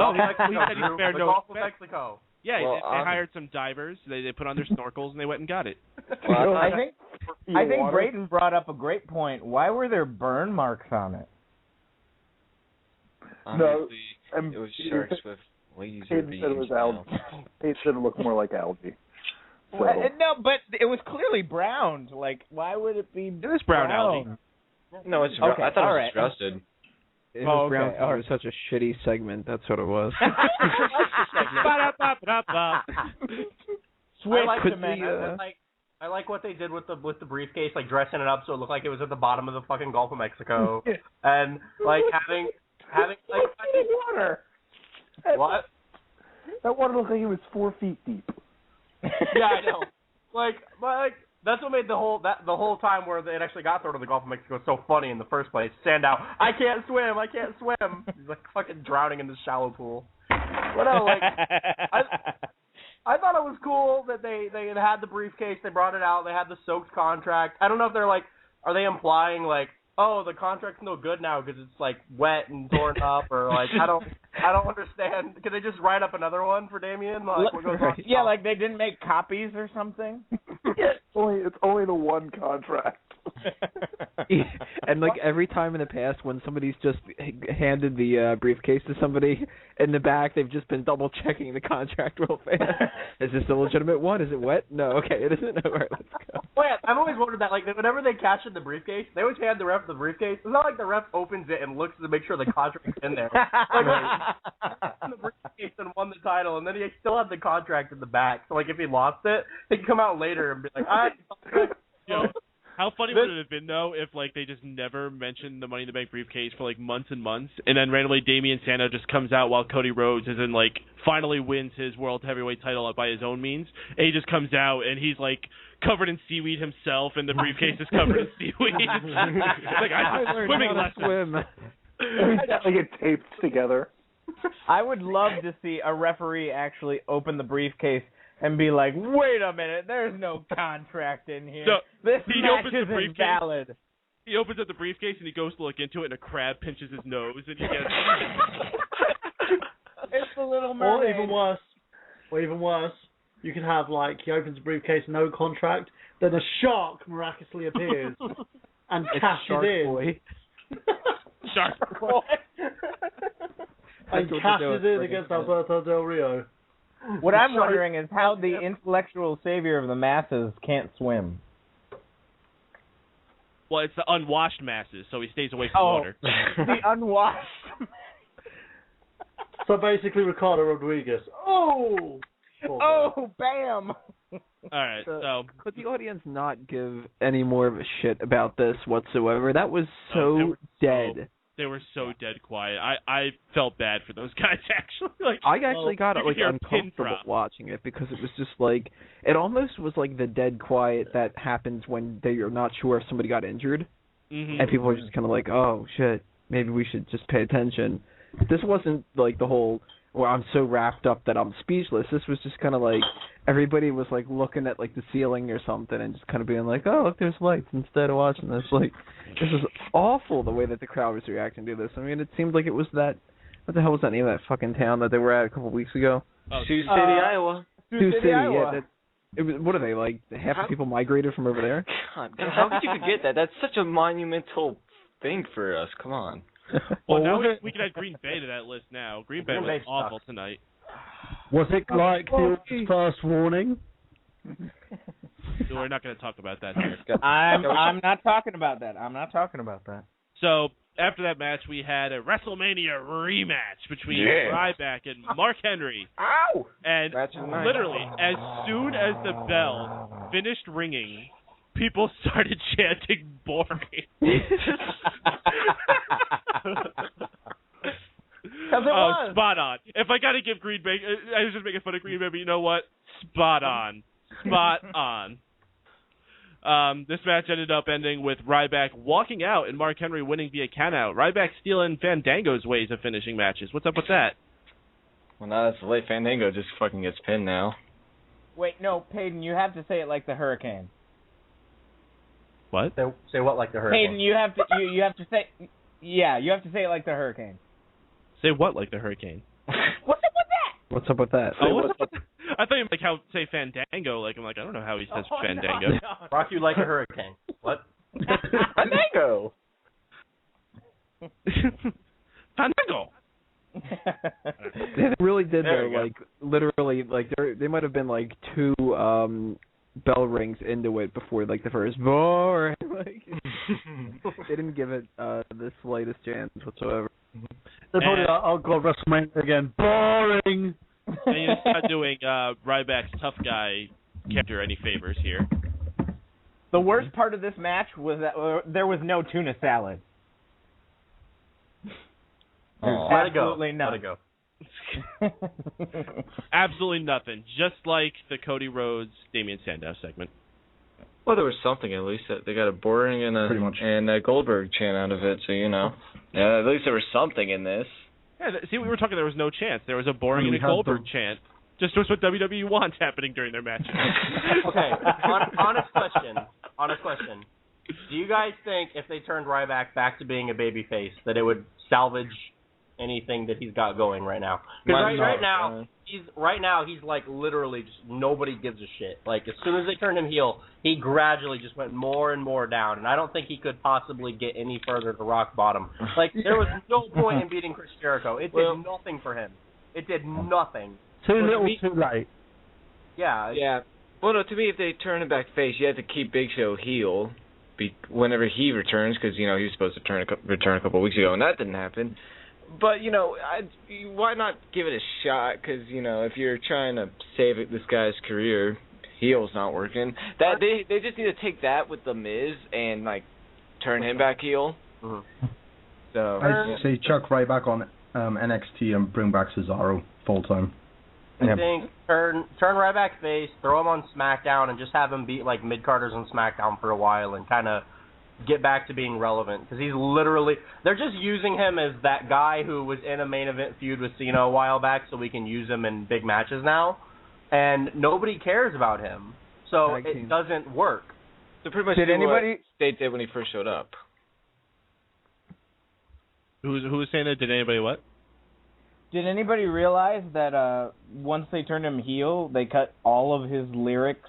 Oh, he said he spared no Gulf of Mexico. Yeah, well, they hired some divers. They put on their snorkels and they went and got it. Well, I think Brayden brought up a great point. Why were there burn marks on it? Honestly, it was sharks with laser beams. Said it was algae. It should look more like algae. So. No, but it was clearly browned. Like, why would it be? It was brown algae. No, it's okay, I thought it was rusted. It was brown because it was such a shitty segment. That's what it was. I like what they did with the briefcase, like dressing it up so it looked like it was at the bottom of the fucking Gulf of Mexico, and like having like water. What? That water looked like it was 4 feet deep. Yeah, I know. Like that's what made the whole time where it actually got thrown to the Gulf of Mexico so funny in the first place. Sandow, I can't swim. He's like fucking drowning in the shallow pool. But no, like I thought it was cool that they had the briefcase, they brought it out, they had the soaked contract. I don't know if they're like, are they implying like, oh, the contract's no good now because it's like wet and torn up, or like I don't understand. Can they just write up another one for Damien? Like, what goes on? Yeah, like they didn't make copies or something. It's only the one contract. And like every time in the past when somebody's just handed the briefcase to somebody in the back, they've just been double checking the contract real fast. Is this a legitimate one? Is it wet? No. Okay, it isn't. All right, let's go. Well, yeah, I've always wondered that. Like whenever they cash in the briefcase, they always hand the ref the briefcase. It's not like the ref opens it and looks to make sure the contract's in there. Like the briefcase and won the title, and then he still had the contract in the back. So like if he lost it, he could come out later and be like, How funny would it have been, though, if, like, they just never mentioned the Money in the Bank briefcase for, like, months and months, and then randomly Damien Sandow just comes out while Cody Rhodes is in, like, finally wins his World Heavyweight title by his own means, and he just comes out, and he's, like, covered in seaweed himself, and the briefcase is covered in seaweed. Like, I learned swimming lesson. They get taped together. I would love to see a referee actually open the briefcase and be like, wait a minute, there's no contract in here. So this match isn't valid. He opens up the briefcase and he goes to look into it, and a crab pinches his nose, and he gets... It's the Little Mermaid. Or even worse, you can have, like, he opens the briefcase, no contract, then a shark miraculously appears and cashes in. Shark Boy. And cashes in against Alberto Del Rio. What I'm wondering is how the intellectual savior of the masses can't swim. Well, it's the unwashed masses, so he stays away from water. The unwashed. So basically, Ricardo Rodriguez. Oh, bam! All right, so could the audience not give any more of a shit about this whatsoever? That was so dead. They were so dead quiet. I felt bad for those guys, actually. Like, I actually got uncomfortable watching it because it was just like, it almost was like the dead quiet that happens when they are not sure if somebody got injured. Mm-hmm. And people are just kind of like, oh, shit, maybe we should just pay attention. This wasn't like the whole, well, I'm so wrapped up that I'm speechless. This was just kind of like, everybody was like looking at like the ceiling or something and just kind of being like, oh, look, there's lights instead of watching this. Like, this is awful the way that the crowd was reacting to this. I mean, it seemed like it was that, what the hell was that name of that fucking town that they were at a couple of weeks ago? Sioux City, Iowa. Sioux City, Iowa. Yeah. It was, what are they, like, half the people migrated from over there? God, how could you forget that? That's such a monumental thing for us. Come on. Well, now we can add Green Bay to that list now. Green Bay was awful tonight. Was it like the first warning? So we're not going to talk about that here. I'm not talking about that. I'm not talking about that. So after that match, we had a WrestleMania rematch between Ryback and Mark Henry. Ow! And literally, as soon as the bell finished ringing, people started chanting boring. Was. Spot on. If I got to give Green Bay, I was just making fun of Green Bay, but you know what? Spot on. Spot on. This match ended up ending with Ryback walking out and Mark Henry winning via countout. Ryback stealing Fandango's ways of finishing matches. What's up with that? Well, now that's the late. Fandango just fucking gets pinned now. Wait, no, Peyton, you have to say it like the Hurricane. What? Say what like the Hurricane? Peyton, you have to say, yeah, you have to say it like the Hurricane. Say what like the Hurricane? What's up with that? What's up with that? Oh, what's up with that? I thought you like how say Fandango. Like I'm like I don't know how he says Fandango. No. Rock you like a hurricane. What? Fandango. Fandango. They really did though. Like literally, like they might have been like 2 bell rings into it before like the first boring. Like they didn't give it the slightest chance whatsoever. They probably I'll go WrestleMania again. Boring. And you're not doing Ryback's tough guy character any favors here. The worst part of this match was that there was no tuna salad. Let it go. Absolutely nothing. Let it go. Absolutely nothing. Just like the Cody Rhodes, Damien Sandow segment. Well, there was something at least. They got a boring and a Goldberg chant out of it, so you know. Yeah, at least there was something in this. Yeah, see, we were talking there was no chance. There was a boring and a Goldberg chant. Just what WWE wants happening during their matches. Okay, honest question. Do you guys think if they turned Ryback back to being a babyface that it would salvage anything that he's got going right now? Because right now he's like literally just nobody gives a shit. Like as soon as they turned him heel, he gradually just went more and more down, and I don't think he could possibly get any further to rock bottom. Like there was no point in beating Chris Jericho. It did nothing for him. It did nothing. Too little, too late. Yeah. Yeah. Well, no, to me, if they turn him back face, you have to keep Big Show heel whenever he returns, because you know he was supposed to return a couple of weeks ago, and that didn't happen. But you know, why not give it a shot? Because you know, if you're trying to save this guy's career, heel's not working. That they just need to take that with the Miz and like turn him back heel. Mm-hmm. So I say chuck Ryback on NXT and bring back Cesaro full time. I think turn Ryback face, throw him on SmackDown, and just have him beat like mid-carders on SmackDown for a while and kind of get back to being relevant. Because he's literally, they're just using him as that guy who was in a main event feud with Cena a while back so we can use him in big matches now. And nobody cares about him. So it doesn't work. So pretty much what State did when he first showed up. Who was saying that? Did anybody what? Did anybody realize that once they turned him heel, they cut all of his lyrics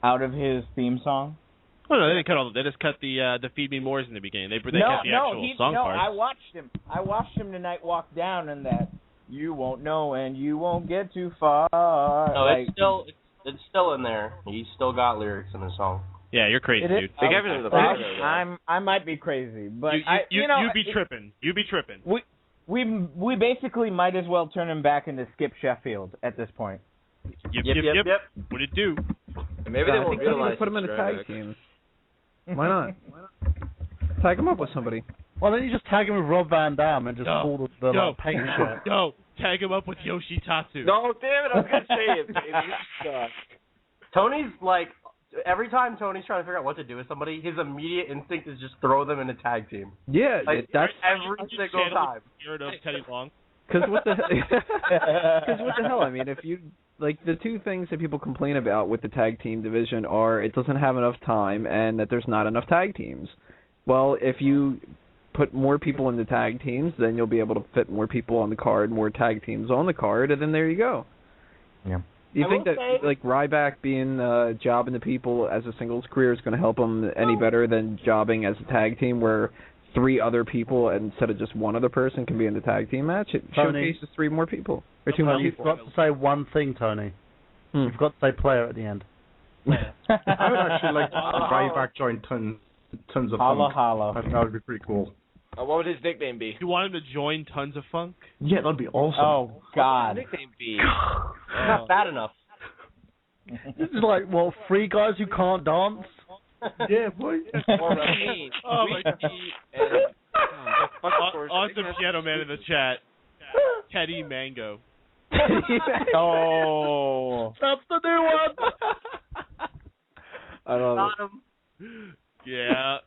out of his theme song? Oh no, they didn't cut all. They just cut the "Feed Me More's" in the beginning. They cut the actual song part. I watched him tonight walk down, and that You won't know and you won't get too far. No, it's still in there. He's still got lyrics in his song. Yeah, you're crazy, dude. I might be crazy, but you be tripping. You be tripping. We basically might as well turn him back into Skip Sheffield at this point. Yep. What it do? Maybe they won't realize. Put him in a tag team. Why not? Tag him up with somebody. Why don't you just tag him with Rob Van Dam and just pull the paint shirt? No, tag him up with Yoshitatsu. No, damn it, I was going to say it, baby. Tony's like, every time Tony's trying to figure out what to do with somebody, his immediate instinct is just throw them in a tag team. Yeah, like, that's every single time. Scared of Teddy Long. Because what the hell? I mean, if you like the two things that people complain about with the tag team division are it doesn't have enough time and that there's not enough tag teams. Well, if you put more people in the tag teams, then you'll be able to fit more people on the card, more tag teams on the card, and then there you go. Yeah. Do you think that like Ryback being jobbing the people as a singles career is going to help him any better than jobbing as a tag team where 3 other people instead of just one other person can be in the tag team match? It showcases 3 more people or 2 more people. You've got to say one thing, Tony. You've got to say player at the end. I would actually like to see Ryback join tons of Holla funk. holla. That would be pretty cool. What would his nickname be? You want him to join Tons of Funk? Yeah, that'd be awesome. Oh, God. What would his nickname be? Not bad enough. This is like, 3 guys who can't dance? Yeah, boy. Oh, my God. Awesome piano man in the chat. Teddy Mango. Oh. That's the new one. I love Got it. him. Yeah.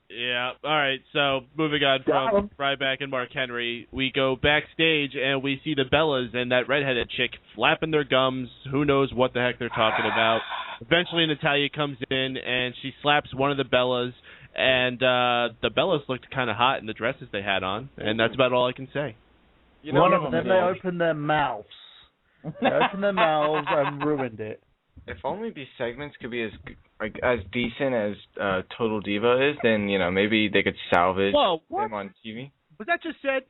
All right, so moving on from Ryback and Mark Henry, we go backstage and we see the Bellas and that redheaded chick flapping their gums. Who knows what the heck they're talking about. Eventually Natalya comes in and she slaps one of the Bellas, and the Bellas looked kind of hot in the dresses they had on, and that's about all I can say. You know, one of them. Then they opened their mouths. They opened their mouths and ruined it. If only these segments could be as decent as Total Diva is, then maybe they could salvage them on TV. Was that just said?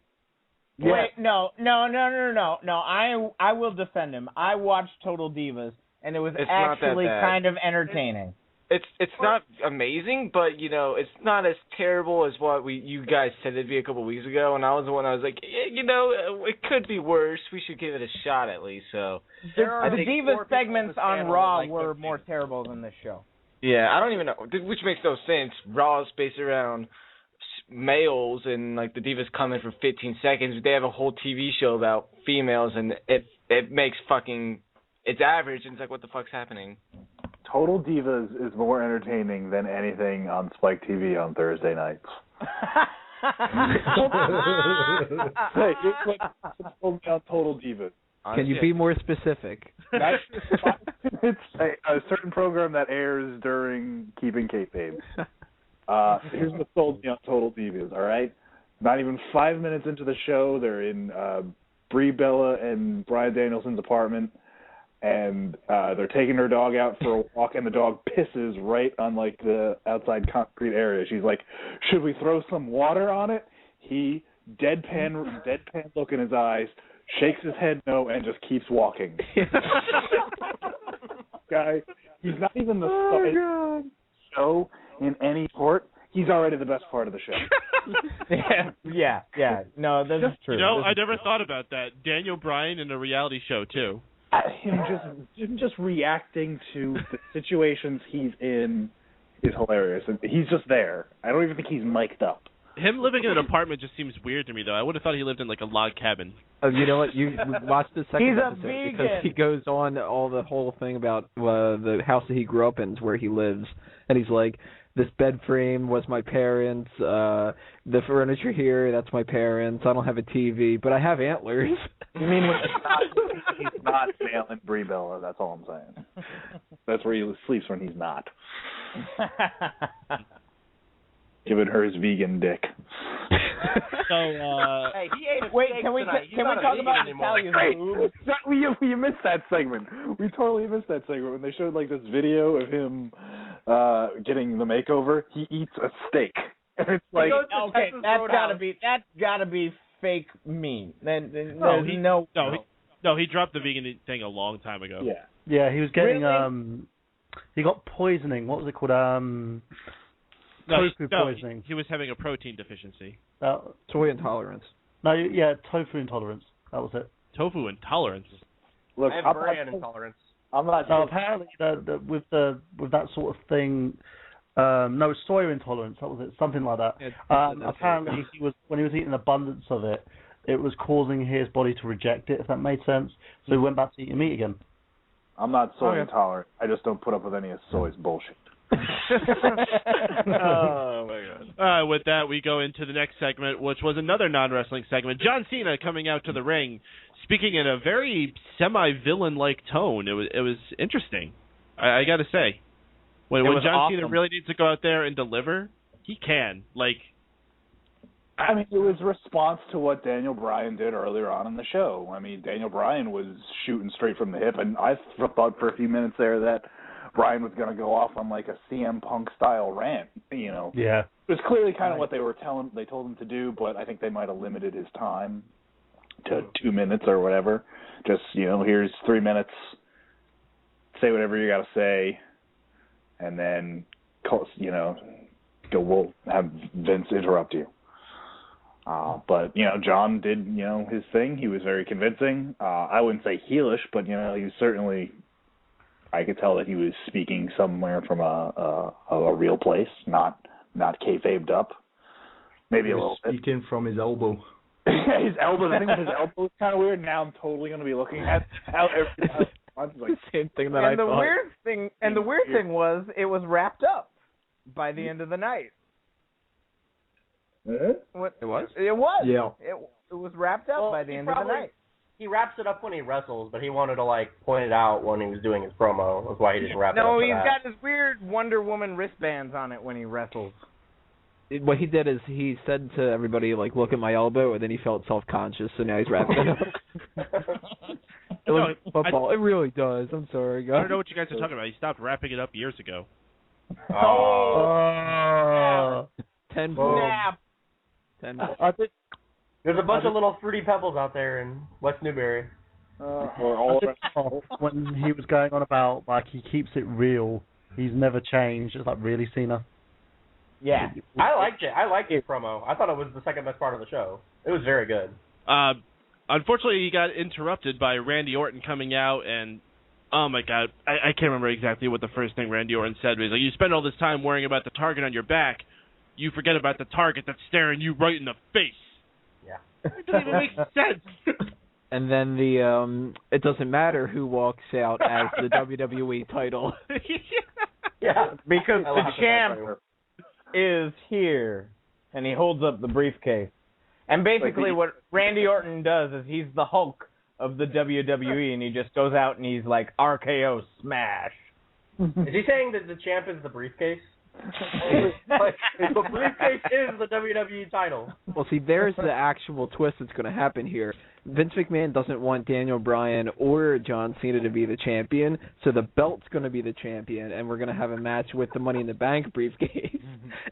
Yeah. Wait, no. I will defend him. I watched Total Divas, and it was actually kind of entertaining. It's not amazing, but it's not as terrible as what you guys said it'd be a couple weeks ago. And I was the one I was like, it could be worse. We should give it a shot at least. So the Divas segments on Raw were more terrible than this show. Yeah, I don't even know, which makes no sense. Raw is based around males, and like the Divas come in for 15 seconds. But they have a whole TV show about females, and it makes it's average. And it's like, what the fuck's happening? Total Divas is more entertaining than anything on Spike TV on Thursday nights. Hey, here's what's told me on Total Divas. Can you be more specific? It's a certain program that airs during Keeping Kayfabe. Here's what's told me on Total Divas, all right? Not even 5 minutes into the show, they're in Brie Bella and Bryan Danielson's apartment, and they're taking her dog out for a walk, and the dog pisses right on like the outside concrete area. She's like, "Should we throw some water on it?" He deadpan look in his eyes, shakes his head no, and just keeps walking. Guy, he's not even the show in any sport. He's already the best part of the show. Yeah. No, this is true. I never thought about that. Daniel Bryan in a reality show too. Him just reacting to the situations he's in is hilarious. He's just there. I don't even think he's mic'd up. Him living in an apartment just seems weird to me, though. I would have thought he lived in like a log cabin. You know what? You watched the second episode vegan. Because he goes on the whole thing about the house that he grew up in is where he lives, and he's like, this bed frame was my parents. The furniture here, that's my parents. I don't have a TV, but I have antlers. You mean he's not nailing Brie Bella? That's all I'm saying. That's where he sleeps when he's not. Giving her his vegan dick. Hey, he ate a Wait, steak can we tonight. talk about Natalya's boobs? We missed that segment. We totally missed that segment when they showed like this video of him getting the makeover. He eats a steak, and it's like, okay, that's gotta be fake mean. There's he dropped the vegan thing a long time ago. Yeah, he was getting Really? he got poisoning. What was it called? Tofu poisoning. He was having a protein deficiency. Soy intolerance. No, yeah, tofu intolerance. That was it. Tofu intolerance. Look, I have Bryan intolerance. I'm not. No, apparently with that sort of thing. No, soy intolerance. That was it. Something like that. Apparently, when he was eating abundance of it, it was causing his body to reject it. If that made sense, so he went back to eating meat again. I'm not soy intolerant. I just don't put up with any of soy's bullshit. Oh my god! With that, we go into the next segment, which was another non-wrestling segment. John Cena coming out to the ring, speaking in a very semi-villain-like tone. It was interesting. I got to say, when John Cena really needs to go out there and deliver, he can. I mean, it was a response to what Daniel Bryan did earlier on in the show. I mean, Daniel Bryan was shooting straight from the hip, and I thought for a few minutes there that Bryan was going to go off on like a CM Punk style rant. Yeah. It was clearly kind of what they told him to do, but I think they might have limited his time to 2 minutes or whatever. Just here's 3 minutes. Say whatever you got to say, and then we'll have Vince interrupt you. But John did his thing. He was very convincing. I wouldn't say heelish, but he was certainly. I could tell that he was speaking somewhere from a real place, not kayfabed up. Maybe a little bit. Speaking from his elbow. His elbow. The thing with his elbow is kind of weird. Now I'm totally going to be looking at how every like same thing that I thought. The weird thing was it was wrapped up by the end of the night. What? It was? It was. Yeah. It was wrapped up by the end of the night. He wraps it up when he wrestles, but he wanted to point it out when he was doing his promo. That's why he didn't wrap it up. No, he's got his weird Wonder Woman wristbands on it when he wrestles. What he did is he said to everybody, look at my elbow, and then he felt self-conscious, so now he's wrapping it up. It looks like football. It really does. I'm sorry, guys. I don't know what you guys are talking about. He stopped wrapping it up years ago. Oh. 10 Snap. 10 There's a bunch of little fruity pebbles out there in West Newbury. When he was going on about he keeps it real, he's never changed. It's really Cena. Yeah, I liked it. I liked his promo. I thought it was the second best part of the show. It was very good. Unfortunately, he got interrupted by Randy Orton coming out, and oh my god, I can't remember exactly what the first thing Randy Orton said. But he's like, you spend all this time worrying about the target on your back, you forget about the target that's staring you right in the face. Yeah. It doesn't even make sense. And then it doesn't matter who walks out as the WWE title. Yeah, because the champ is here, and he holds up the briefcase. And basically what Randy Orton does is he's the Hulk of the WWE, and he just goes out and he's like, RKO smash. Is he saying that the champ is the briefcase? The briefcase is the WWE title. Well, see, there's the actual twist that's going to happen here. Vince McMahon doesn't want Daniel Bryan or John Cena to be the champion, so the belt's going to be the champion, and we're going to have a match with the Money in the Bank briefcase.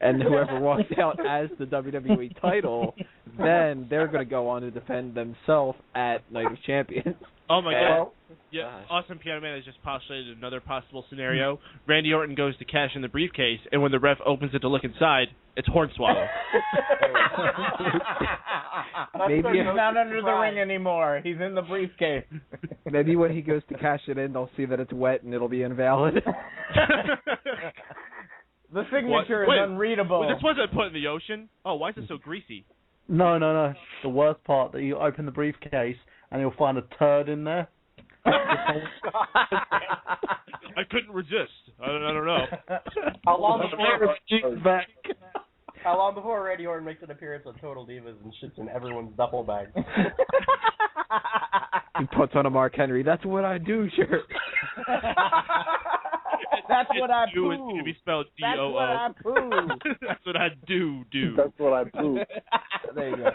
And whoever walks out as the WWE title, then they're going to go on to defend themselves at Night of Champions. Oh my god. Yeah, Awesome Piano Man has just postulated another possible scenario. Randy Orton goes to cash in the briefcase, and when the ref opens it to look inside, it's Hornswoggle. Maybe he's not under the ring anymore. He's in the briefcase. Maybe when he goes to cash it in, they'll see that it's wet and it'll be invalid. The signature is unreadable. Wait, this wasn't put in the ocean? Oh, why is it so greasy? No. The worst part, that you open the briefcase and you'll find a turd in there. I couldn't resist. I don't know. How long before Randy Orton makes an appearance on Total Divas and shits in everyone's duffel bag? He puts on a Mark Henry. That's what I do, shirt. That's what I poo. It's going to be spelled D-O-O. That's what I poo. That's what I do. That's what I poo. There you go.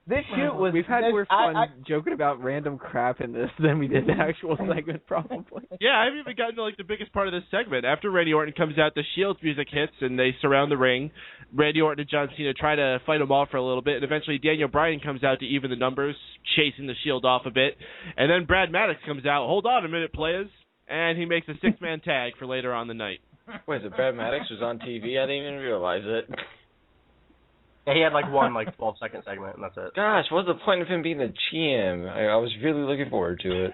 This shoot was. We've had more fun joking about random crap in this than we did the actual segment, probably. Yeah, I haven't even gotten to like the biggest part of this segment. After Randy Orton comes out, the Shield's music hits and they surround the ring. Randy Orton and John Cena try to fight them off for a little bit, and eventually Daniel Bryan comes out to even the numbers, chasing the Shield off a bit. And then Brad Maddox comes out. Hold on a minute, players. And he makes a 6-man tag for later on the night. Wait, so Brad Maddox was on TV? I didn't even realize it. Yeah, he had like one 12-second segment, and that's it. Gosh, what's the point of him being the GM? I was really looking forward to it.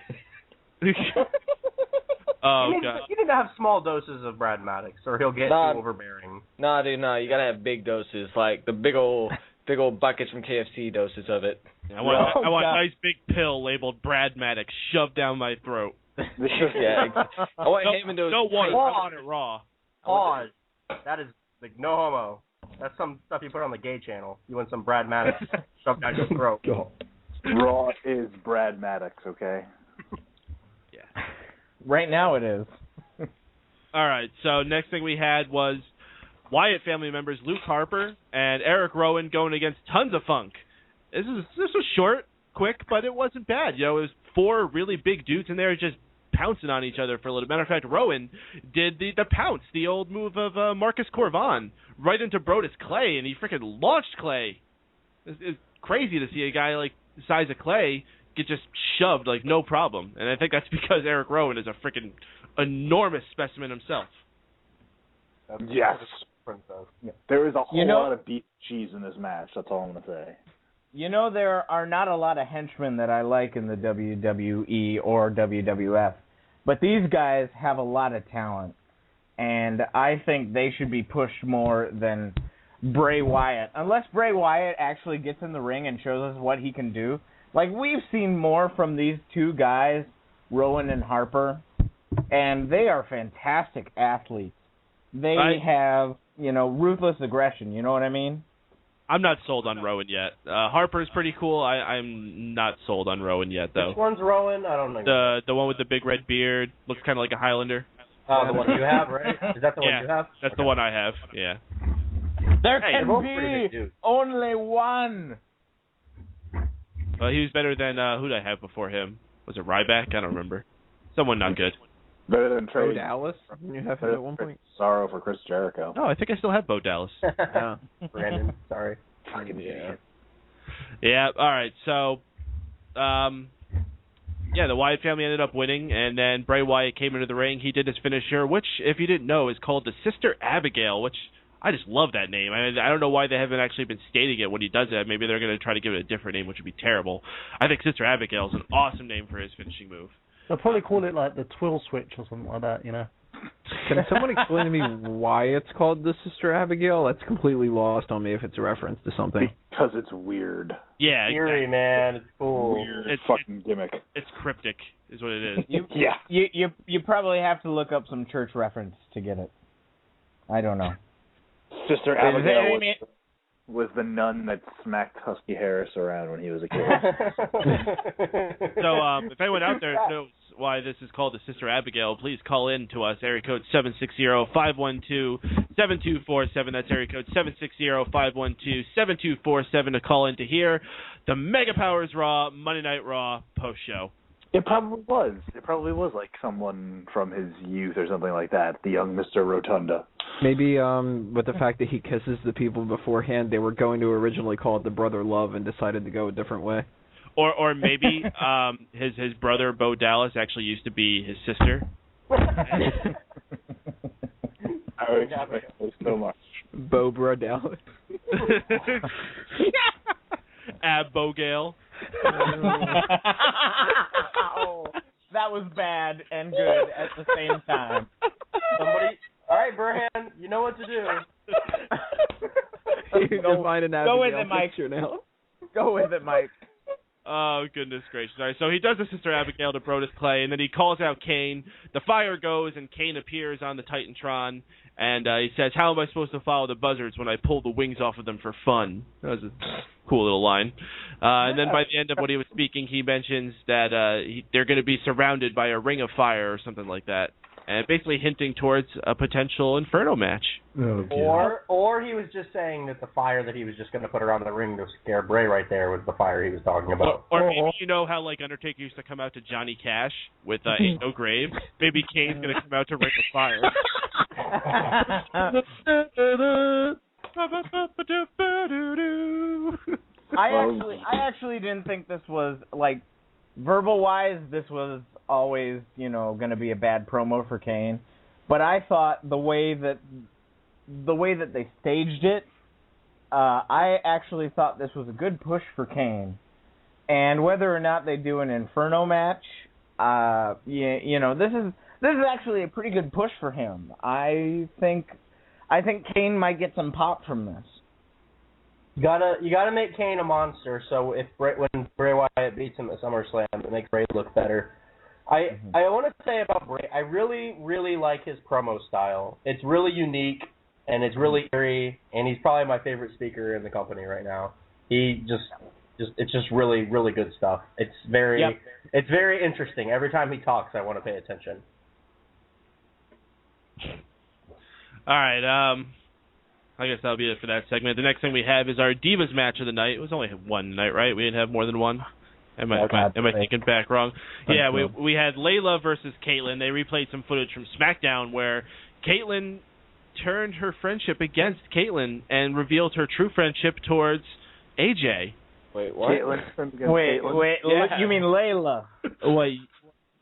Oh, God. You need to have small doses of Brad Maddox, or he'll get too overbearing. Nah, dude, nah. You gotta have big doses, like the big old buckets from KFC doses of it. I want a nice big pill labeled Brad Maddox shoved down my throat. Yeah, I want him into no water. I want it raw. Pause. That is like no homo. That's some stuff you put on the gay channel. You want some Brad Maddox shoved down your throat. Raw is Brad Maddox, okay? Yeah. Right now it is. All right. So next thing we had was Wyatt family members Luke Harper and Erick Rowan going against Tons of Funk. This was short, quick, but it wasn't bad. You know, it was 4 really big dudes in there just pouncing on each other for a little. Matter of fact, Rowan did the pounce, the old move of Marcus Corvan, right into Brodus Clay, and he freaking launched Clay. It's crazy to see a guy like the size of Clay get just shoved like no problem. And I think that's because Erick Rowan is a freaking enormous specimen himself. Yes. There is a whole lot of beef cheese in this match. That's all I'm going to say. You know, there are not a lot of henchmen that I like in the WWE or WWF, but these guys have a lot of talent, and I think they should be pushed more than Bray Wyatt. Unless Bray Wyatt actually gets in the ring and shows us what he can do. Like, we've seen more from these two guys, Rowan and Harper, and they are fantastic athletes. They have, ruthless aggression, you know what I mean? I'm not sold on Rowan yet. Harper's pretty cool. I'm not sold on Rowan yet, though. Which one's Rowan? I don't know. The one with the big red beard. Looks kind of like a Highlander. Oh, the one you have, right? Is that the one you have? That's the one I have, yeah. There can be only one. Well, he was better than, who did I have before him? Was it Ryback? I don't remember. Someone not good. Better than Trey Dallas? You have him at one point? Sorrow for Chris Jericho. No, I think I still have Bo Dallas. Brandon, sorry. Fucking idiot. Yeah, all right. So, the Wyatt family ended up winning, and then Bray Wyatt came into the ring. He did his finisher, which, if you didn't know, is called the Sister Abigail, which I just love that name. I mean, I don't know why they haven't actually been stating it when he does it. Maybe they're going to try to give it a different name, which would be terrible. I think Sister Abigail is an awesome name for his finishing move. They'll probably call it like the Twill Switch or something like that, Can someone explain to me why it's called the Sister Abigail? That's completely lost on me if it's a reference to something. Because it's weird. Yeah, eerie, man. It's cool. Weird. It's fucking gimmick. It's cryptic, is what it is. You probably have to look up some church reference to get it. I don't know. Sister Abigail was the nun that smacked Husky Harris around when he was a kid. So if anyone out there knows why this is called the Sister Abigail, please call in to us. Area code 760-512-7247. That's area code 760-512-7247 to call in to hear the Mega Powers Raw, Monday Night Raw post-show. It probably was. It probably was like someone from his youth or something like that, the young Mr. Rotunda. Maybe with the fact that he kisses the people beforehand, they were going to originally call it the Brother Love and decided to go a different way. Or maybe his brother, Bo Dallas, actually used to be his sister. I would respect it so much. Bo Bro Dallas. Abigail. Oh, that was bad and good at the same time. All right, Bryan, you know what to do. Find an go with it, Mike. Now. Go with it, Mike. Oh, goodness gracious. All right, so he does the Sister Abigail to Brodus Clay, and then he calls out Kane. The fire goes, and Kane appears on the Titantron, and he says, "How am I supposed to follow the buzzards when I pull the wings off of them for fun?" That was a cool little line. And then by the end of what he was speaking, he mentions that they're going to be surrounded by a ring of fire or something like that. and basically hinting towards a potential Inferno match. Oh, or he was just saying that the fire that he was just going to put around the ring to scare Bray right there was the fire he was talking about. Or maybe you know how like Undertaker used to come out to Johnny Cash with Ain't No Grave? Maybe Kane's going to come out to Ring of Fire. I actually didn't think this was, like, verbal-wise, this was always, going to be a bad promo for Kane. But I thought the way that they staged it, I actually thought this was a good push for Kane. And whether or not they do an Inferno match, this is actually a pretty good push for him. I think Kane might get some pop from this. You gotta make Kane a monster. So when Bray Wyatt beats him at SummerSlam, it makes Bray look better. I want to say about Bray, I really, really like his promo style. It's really unique and it's really eerie, and he's probably my favorite speaker in the company right now. It's just really, really good stuff. It's very interesting. Every time he talks, I want to pay attention. All right, I guess that'll be it for that segment. The next thing we have is our Divas match of the night. It was only one night, right? We didn't have more than one. Am I thinking back wrong? Yeah, we had Layla versus Kaitlyn. They replayed some footage from SmackDown where Kaitlyn turned her friendship against Kaitlyn and revealed her true friendship towards AJ. Wait, what? Wait, Yeah. You mean Layla? Wait.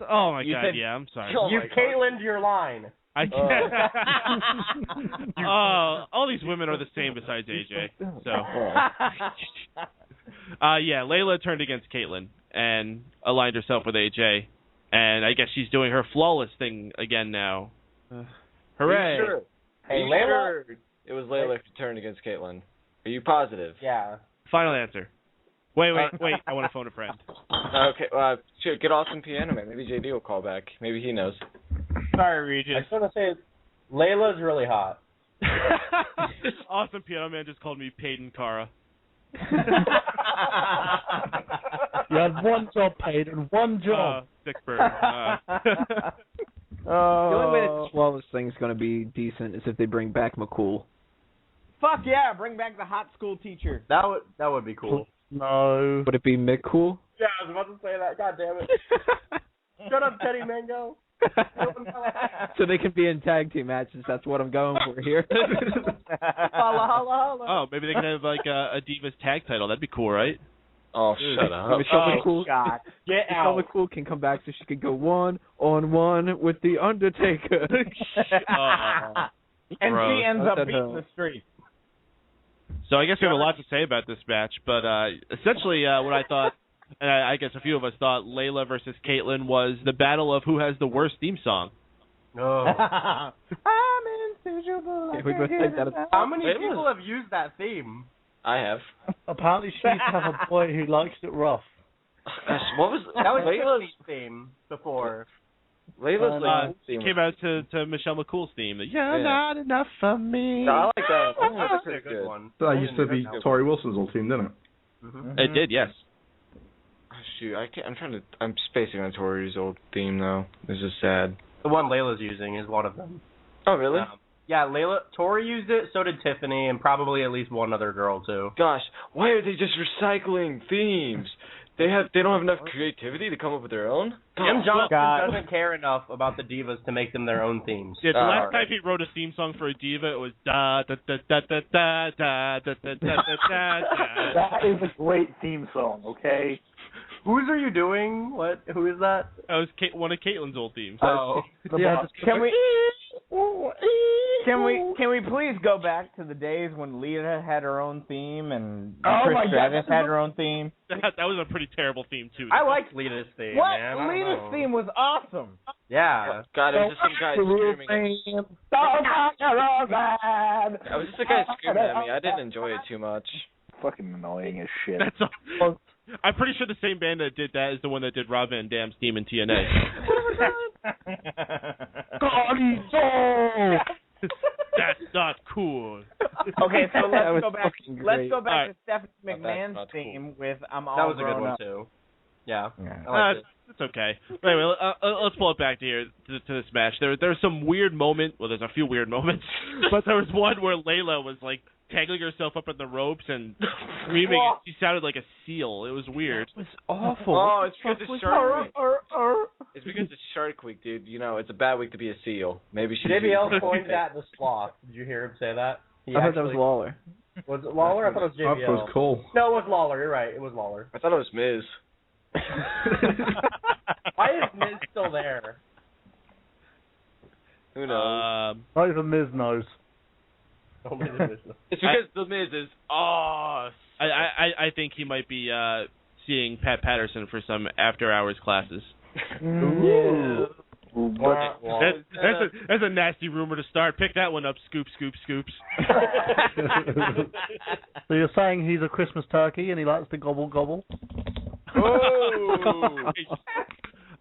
Oh my God! said, Yeah, I'm sorry. You Kaitlyn'd your line. All these women are the same besides AJ. So, Layla turned against Kaitlyn and aligned herself with AJ, and I guess she's doing her flawless thing again now. Hooray! Sure? Hey, Layla. Sure it was Layla who turned against Kaitlyn. Are you positive? Yeah. Final answer. Wait. I want to phone a friend. Okay. Shoot, get Austin Piano Man. Maybe JD will call back. Maybe he knows. Sorry, Regis. I just want to say, Layla's really hot. Awesome Piano Man just called me Peyton Cara. You had one job, Peyton, one job. Sick bird. The only way that this flawless thing's going to be decent is if they bring back McCool. Fuck yeah, bring back the hot school teacher. That would be cool. No. Would it be McCool? Yeah, I was about to say that. God damn it. Shut up, Teddy Mango. So they can be in tag team matches. That's what I'm going for here. Holla, holla, holla. Oh, maybe they can have like a Divas tag title. That'd be cool, right? Oh, shut up. Michelle McCool. God. Get out. Michelle McCool can come back so she could go 1-on-1 with the Undertaker. And Gross. she ends up beating the streak. So I guess we have a lot to say about this match, but essentially what I thought, and I guess a few of us thought, Layla versus Kaitlyn was the battle of who has the worst theme song. Oh. I'm insatiable. How many people have used that theme? I have. Apparently she used to have a boy who likes it rough. Gosh, what was that? Was Layla's theme before. Layla's theme came out to Michelle McCool's theme. You're not enough for me. No, I like that. That's a good one. That used to be Tori Wilson's old team, didn't it? Mm-hmm. It did, yes. Oh, shoot, I'm spacing on Tori's old theme though. This is sad. The one Layla's using is one of them. Oh, really? Yeah, Tori used it, so did Tiffany, and probably at least one other girl too. Gosh, why are they just recycling themes? They don't have enough creativity to come up with their own? Jim Johnson doesn't care enough about the divas to make them their own themes. Yeah, the last time he wrote a theme song for a diva, it was da da da da da da da da da da da. That is a great theme song, okay? Whose are you doing? What? Who is that? That was one of Kaitlyn's old themes. Oh. Can we please go back to the days when Lita had her own theme and Trish Stratus had her own theme? That was a pretty terrible theme too. I liked Lita's theme. What? Man, Lita's theme was awesome. Yeah. God, it was just some guy screaming. I was just a guy screaming at me. I didn't enjoy it too much. Fucking annoying as shit. That's all. I'm pretty sure the same band that did that is the one that did Rob Van Dam's theme in TNA. That's not cool. Okay, so let's go back. Let's go back right. to Stephanie McMahon's theme with "I'm All That was a good Grown one Up." too. Yeah. It's It's okay. But anyway, let's pull it back to this match. There's some weird moment. Well, there's a few weird moments, but there was one where Layla was like tangling herself up in the ropes and screaming. She sounded like a seal. It was weird. It was awful. Oh, it's because it's Shark Week. It's because it's Shark Week, dude. You know, it's a bad week to be a seal. Maybe she. JBL coined that the sloth. Did you hear him say that? I thought that was Lawler. Was it Lawler? I thought it was JBL. That was cool. No, it was Lawler. You're right. It was Lawler. I thought it was Miz. Why is Miz still there? Who knows? Not even Miz knows. It's because the Miz is awesome. I think he might be seeing Pat Patterson for some after-hours classes. That's a nasty rumor to start. Pick that one up, Scoops. So you're saying he's a Christmas turkey and he likes to gobble? Oh!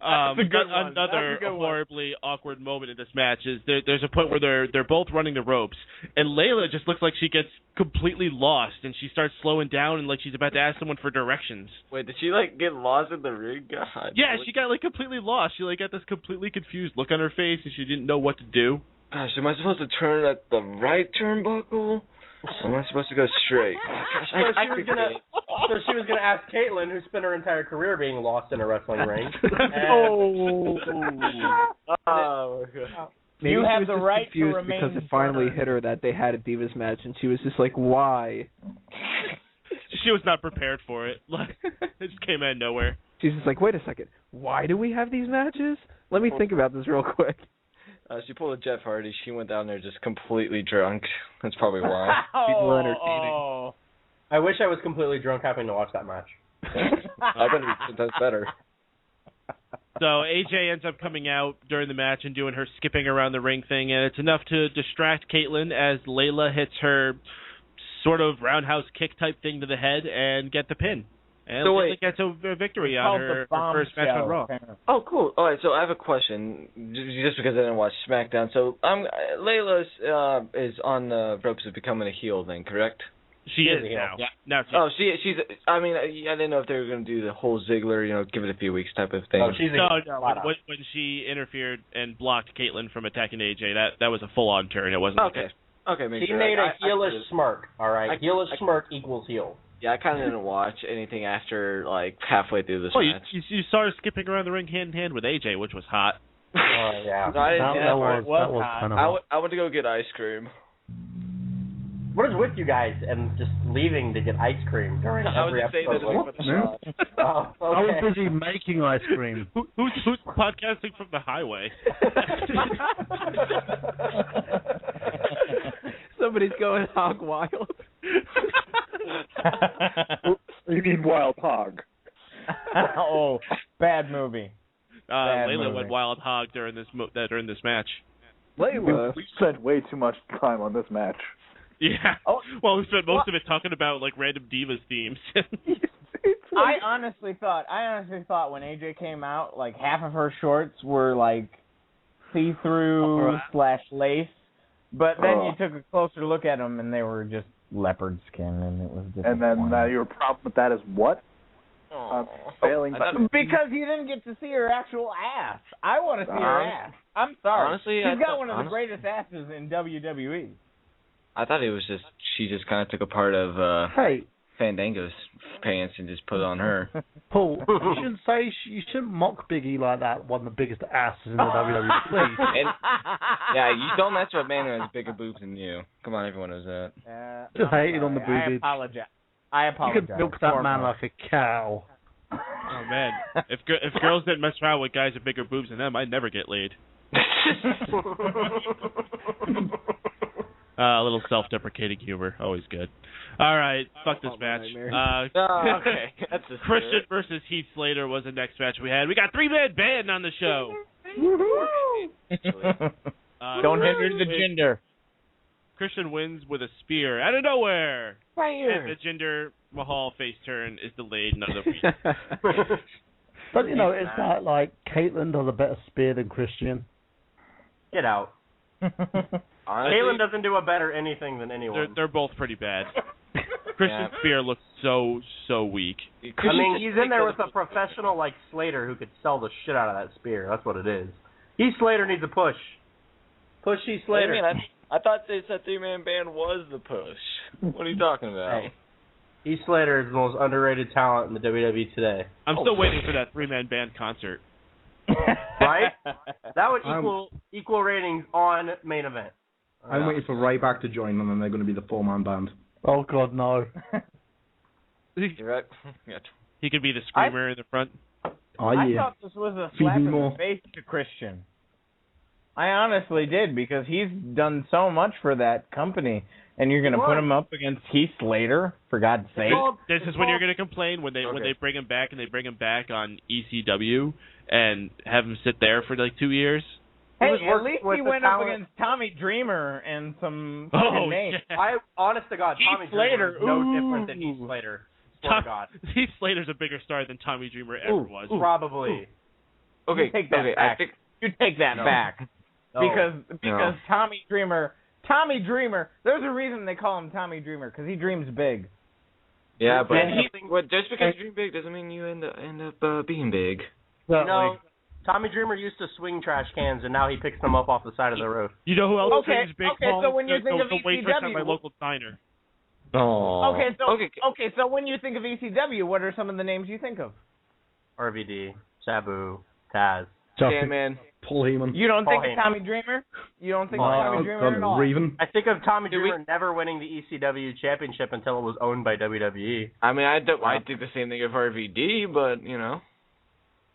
Another horribly awkward moment in this match is there's a point where they're both running the ropes, and Layla just looks like she gets completely lost, and she starts slowing down and like she's about to ask someone for directions. Wait, did she like get lost in the ring? God. Yeah, she got like completely lost. She like got this completely confused look on her face, and she didn't know what to do. Gosh, am I supposed to turn at the right turnbuckle? Am I supposed to go straight? So she was gonna ask Kaitlyn, who spent her entire career being lost in a wrestling ring. Maybe you have she was the just right to confused remain because it finally hit her that they had a Divas match, and she was just like, why? She was not prepared for it. It just came out of nowhere. She's just like, wait a second, why do we have these matches? Let me think about this real quick. She pulled a Jeff Hardy. She went down there just completely drunk. That's probably why. People entertaining. I wish I was completely drunk having to watch that match. I bet that's better. So AJ ends up coming out during the match and doing her skipping around the ring thing, and it's enough to distract Kaitlyn as Layla hits her sort of roundhouse kick type thing to the head and get the pin. And so Layla gets a victory on her first match on Raw. Oh, cool. All right, so I have a question, just because I didn't watch SmackDown. So Layla is on the ropes of becoming a heel then, correct? She is now. Yeah. Now she's. I mean, I didn't know if they were going to do the whole Ziggler, give it a few weeks type of thing. Oh, she's when she interfered and blocked Kaitlyn from attacking AJ, that was a full-on turn. It wasn't okay. Okay, she made a heelish smirk. All right, heelish smirk equals heel. Yeah, I kind of didn't watch anything after like halfway through this match. You saw her skipping around the ring hand in hand with AJ, which was hot. Oh yeah. No, I didn't see that part. That was kind of hot. I went to go get ice cream. What is with you guys and just leaving to get ice cream during every episode? I was busy making ice cream. Who's podcasting from the highway? Somebody's going hog wild. You mean Wild Hog? Oh, bad movie. Layla went wild hog during this match. Layla, we spent way too much time on this match. Yeah. Oh, well, we spent most of it talking about like random Divas themes. I honestly thought when AJ came out, like half of her shorts were like see-through / lace, but then you took a closer look at them and they were just leopard skin, and it was just. And then your problem with that is what? Failing because you didn't get to see her actual ass. I want to see her ass. I'm sorry. Honestly, she's got one of the greatest asses in WWE. I thought it was she just kind of took a part of Fandango's pants and just put it on her. Paul, you shouldn't mock Biggie like that. One of the biggest asses in the WWE. And, yeah, you don't mess with a man who has bigger boobs than you. Come on, everyone knows that. Just hating on the boobage. I apologize. You could milk that man like a cow. Oh man, if girls didn't mess around with guys with bigger boobs than them, I'd never get laid. A little self-deprecating humor, always good. All right, fuck this match. Okay, that's Christian versus Heath Slater was the next match we had. We got 3-man band on the show. Don't hinder the gender. Christian wins with a spear out of nowhere. Right here. And the Jinder Mahal face turn is delayed another week. But it's not like Kaitlyn does a better spear than Christian. Get out. Kaitlyn doesn't do a better anything than anyone. They're both pretty bad. Christian Spear looks so weak. I mean, he's in there with a professional like Slater who could sell the shit out of that spear. That's what it is. Heath Slater needs a push. Push Heath Slater. I thought they said 3-man band was the push. What are you talking about? Hey. Heath Slater is the most underrated talent in the WWE today. I'm still waiting for that 3-man band concert. Right? That would equal ratings on main event. I'm waiting for Ryback to join them, and they're going to be the 4-man band. Oh God, no. You're right. He could be the screamer in the front. Oh, I yeah. thought this was a slap in the face to Christian. I honestly did, because he's done so much for that company, and you're going to put him up against Heath Slater, for God's sake. This is when you're going to complain when they bring him back and they bring him back on ECW and have him sit there for like 2 years. Hey, at least he went up against Tommy Dreamer and some fucking names. Honest to God, Tommy Dreamer is no different than Heath Slater. Heath Slater's a bigger star than Tommy Dreamer ever was. Probably. Okay, you take that back. You take that back. Because Tommy Dreamer, there's a reason they call him Tommy Dreamer, because he dreams big. Yeah, but just because you dream big doesn't mean you end up being big. Tommy Dreamer used to swing trash cans, and now he picks them up off the side of the road. You know who else dreams big? So when you think of the waitress at my local diner. Oh. Okay, so when you think of ECW, what are some of the names you think of? RVD, Sabu, Taz. Sandman. Paul Heyman. You don't think of Tommy Dreamer? You don't think of Tommy Dreamer at all? Raven. I think of Tommy Dreamer never winning the ECW championship until it was owned by WWE. I mean, I think the same thing of RVD, but you know.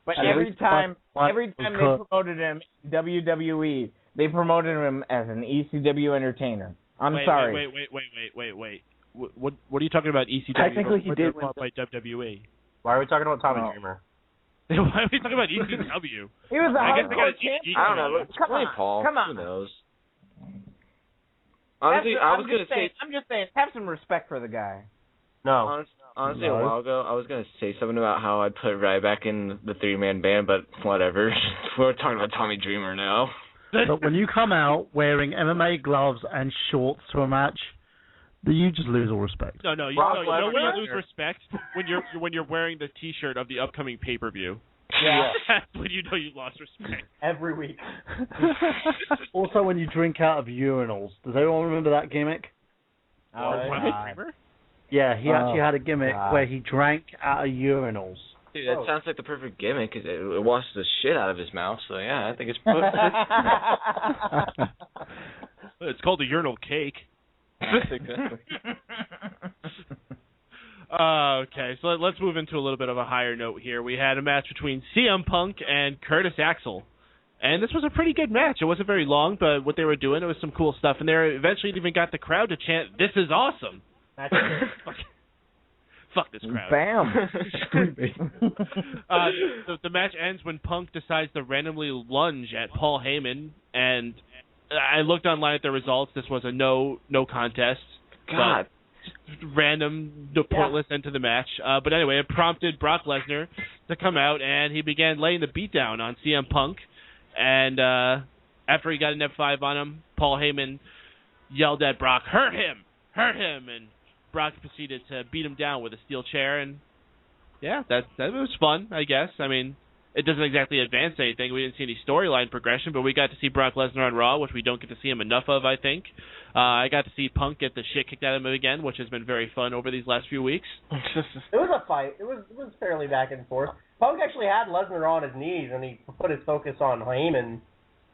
But every time they promoted him in WWE, they promoted him as an ECW entertainer. I'm sorry. Wait. What are you talking about? ECW? Technically, he did win by WWE. Why are we talking about Tommy Dreamer? Why are we talking about ECW? He was a hardcore champion. I don't know. Come on. Who knows? Honestly, I'm just saying, have some respect for the guy. No. Honestly, a while ago, I was going to say something about how I'd put Ryback in the 3-man band, but whatever. We're talking about Tommy Dreamer now. But when you come out wearing MMA gloves and shorts to a match, you just lose all respect. No, you don't lose respect when you're wearing the T-shirt of the upcoming pay-per-view. Yeah. That's when you know you lost respect. Every week. Also, when you drink out of urinals. Does anyone remember that gimmick? Yeah, he actually had a gimmick where he drank out of urinals. Dude, that sounds like the perfect gimmick. It washes the shit out of his mouth, so yeah, I think it's perfect. It's called a urinal cake. Exactly. Okay, so let's move into a little bit of a higher note here. We had a match between CM Punk and Curtis Axel. And this was a pretty good match. It wasn't very long, but what they were doing, it was some cool stuff in there. Eventually, it even got the crowd to chant, "This is awesome." Fuck this crowd. Bam. The match ends when Punk decides to randomly lunge at Paul Heyman, and I looked online at the results. This was a no contest. God. Random, pointless end to the match. But anyway, it prompted Brock Lesnar to come out, and he began laying the beat down on CM Punk. And after he got an F5 on him, Paul Heyman yelled at Brock, hurt him! And Brock proceeded to beat him down with a steel chair, and yeah, that was fun, I guess. I mean, it doesn't exactly advance anything. We didn't see any storyline progression, but we got to see Brock Lesnar on Raw, which we don't get to see him enough of, I think. I got to see Punk get the shit kicked out of him again, which has been very fun over these last few weeks. It was a fight. It was fairly back and forth. Punk actually had Lesnar on his knees, and he put his focus on Heyman.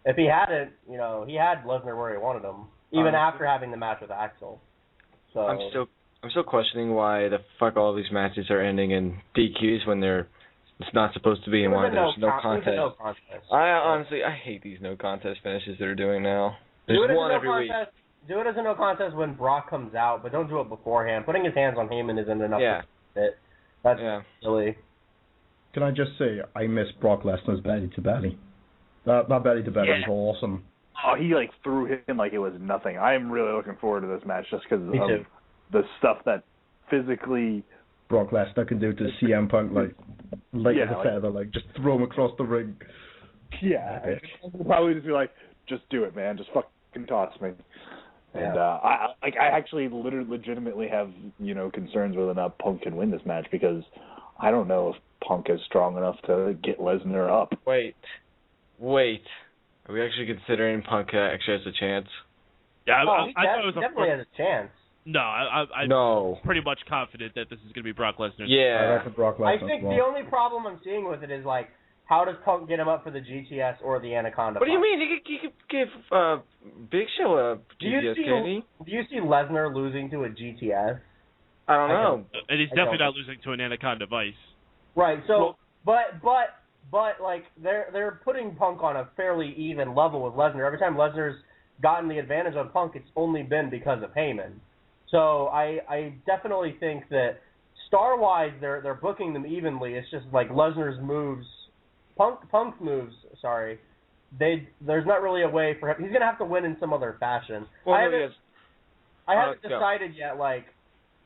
If he hadn't, he had Lesnar where he wanted him, even after having the match with Axel. So I'm still questioning why the fuck all these matches are ending in DQs when it's not supposed to be in one. There's no contest. I hate these no contest finishes they're doing now. There's one every week. Do it as a no contest when Brock comes out, but don't do it beforehand. Putting his hands on Heyman isn't enough. That's silly. Can I just say, I miss Brock Lesnar's belly to belly. That belly to belly was awesome. Oh, he threw him like it was nothing. I am really looking forward to this match just because of the stuff that physically Brock Lesnar can do to CM Punk, as a feather, just throw him across the ring. Yeah, probably just be like, just do it, man, just fucking toss me. And I actually legitimately have concerns whether or not Punk can win this match, because I don't know if Punk is strong enough to get Lesnar up. Wait. Are we actually considering Punk actually has a chance? Yeah, he definitely has a chance. No, I'm pretty much confident that this is going to be Brock Lesnar. Yeah. I think the only problem I'm seeing with it is, like, how does Punk get him up for the GTS or the Anaconda? What do you mean? He could give Big Show a GTS, can't he? Do you see Lesnar losing to a GTS? I don't know. And he's definitely not losing to an Anaconda Vice. Right, so, but like, they're putting Punk on a fairly even level with Lesnar. Every time Lesnar's gotten the advantage on Punk, it's only been because of Heyman. So I definitely think that star-wise, they're booking them evenly. It's just like Lesnar's moves, Punk's moves. Sorry, there's not really a way for him. He's gonna have to win in some other fashion. Well, I haven't decided yet, like,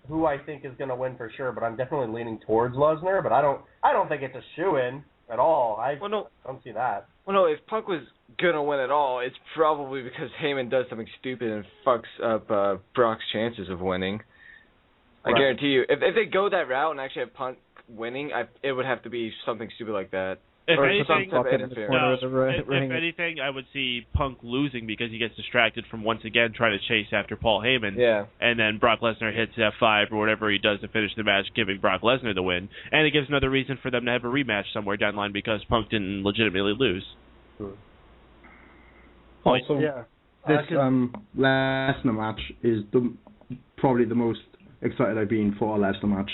who I think is gonna win for sure. But I'm definitely leaning towards Lesnar. But I don't think it's a shoo-in at all. I don't see that. Well, no, if Punk was gonna win at all, it's probably because Heyman does something stupid and fucks up Brock's chances of winning. I guarantee you, if they go that route and actually have Punk winning, it would have to be something stupid like that. If anything, if anything, I would see Punk losing because he gets distracted from once again trying to chase after Paul Heyman. Yeah. And then Brock Lesnar hits F5 or whatever he does to finish the match, giving Brock Lesnar the win. And it gives another reason for them to have a rematch somewhere down the line because Punk didn't legitimately lose. Also, this Lesnar match is probably the most excited I've been for a Lesnar match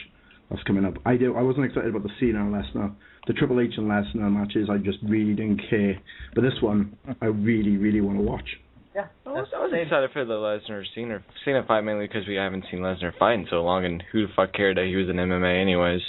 that's coming up. I wasn't excited about the Cena and Lesnar. The Triple H and Lesnar matches, I just really didn't care. But this one, I really, really want to watch. Yeah, I was excited for the Lesnar-Cena fight, mainly because we haven't seen Lesnar fight in so long, and who the fuck cared that he was in MMA anyways?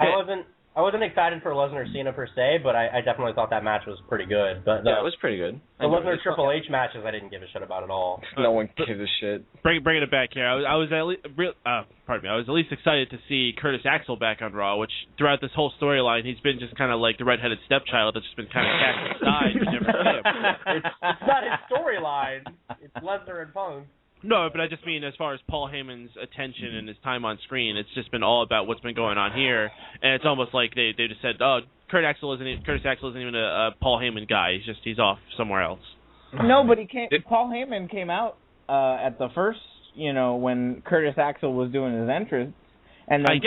I wasn't excited for Lesnar-Cena per se, but I definitely thought that match was pretty good. But it was pretty good. The Lesnar Triple H matches, I didn't give a shit about at all. No one gives a shit. Bringing it back here, I was at least excited to see Curtis Axel back on Raw, which throughout this whole storyline, he's been just kind of like the redheaded stepchild that's just been kind of cast aside. You never see him. It's not his storyline. It's Lesnar and Punk. No, but I just mean as far as Paul Heyman's attention and his time on screen, it's just been all about what's been going on here, and it's almost like they just said, oh, Curtis Axel isn't even a Paul Heyman guy. He's off somewhere else. No, but Paul Heyman came out at the first, when Curtis Axel was doing his entrance, and then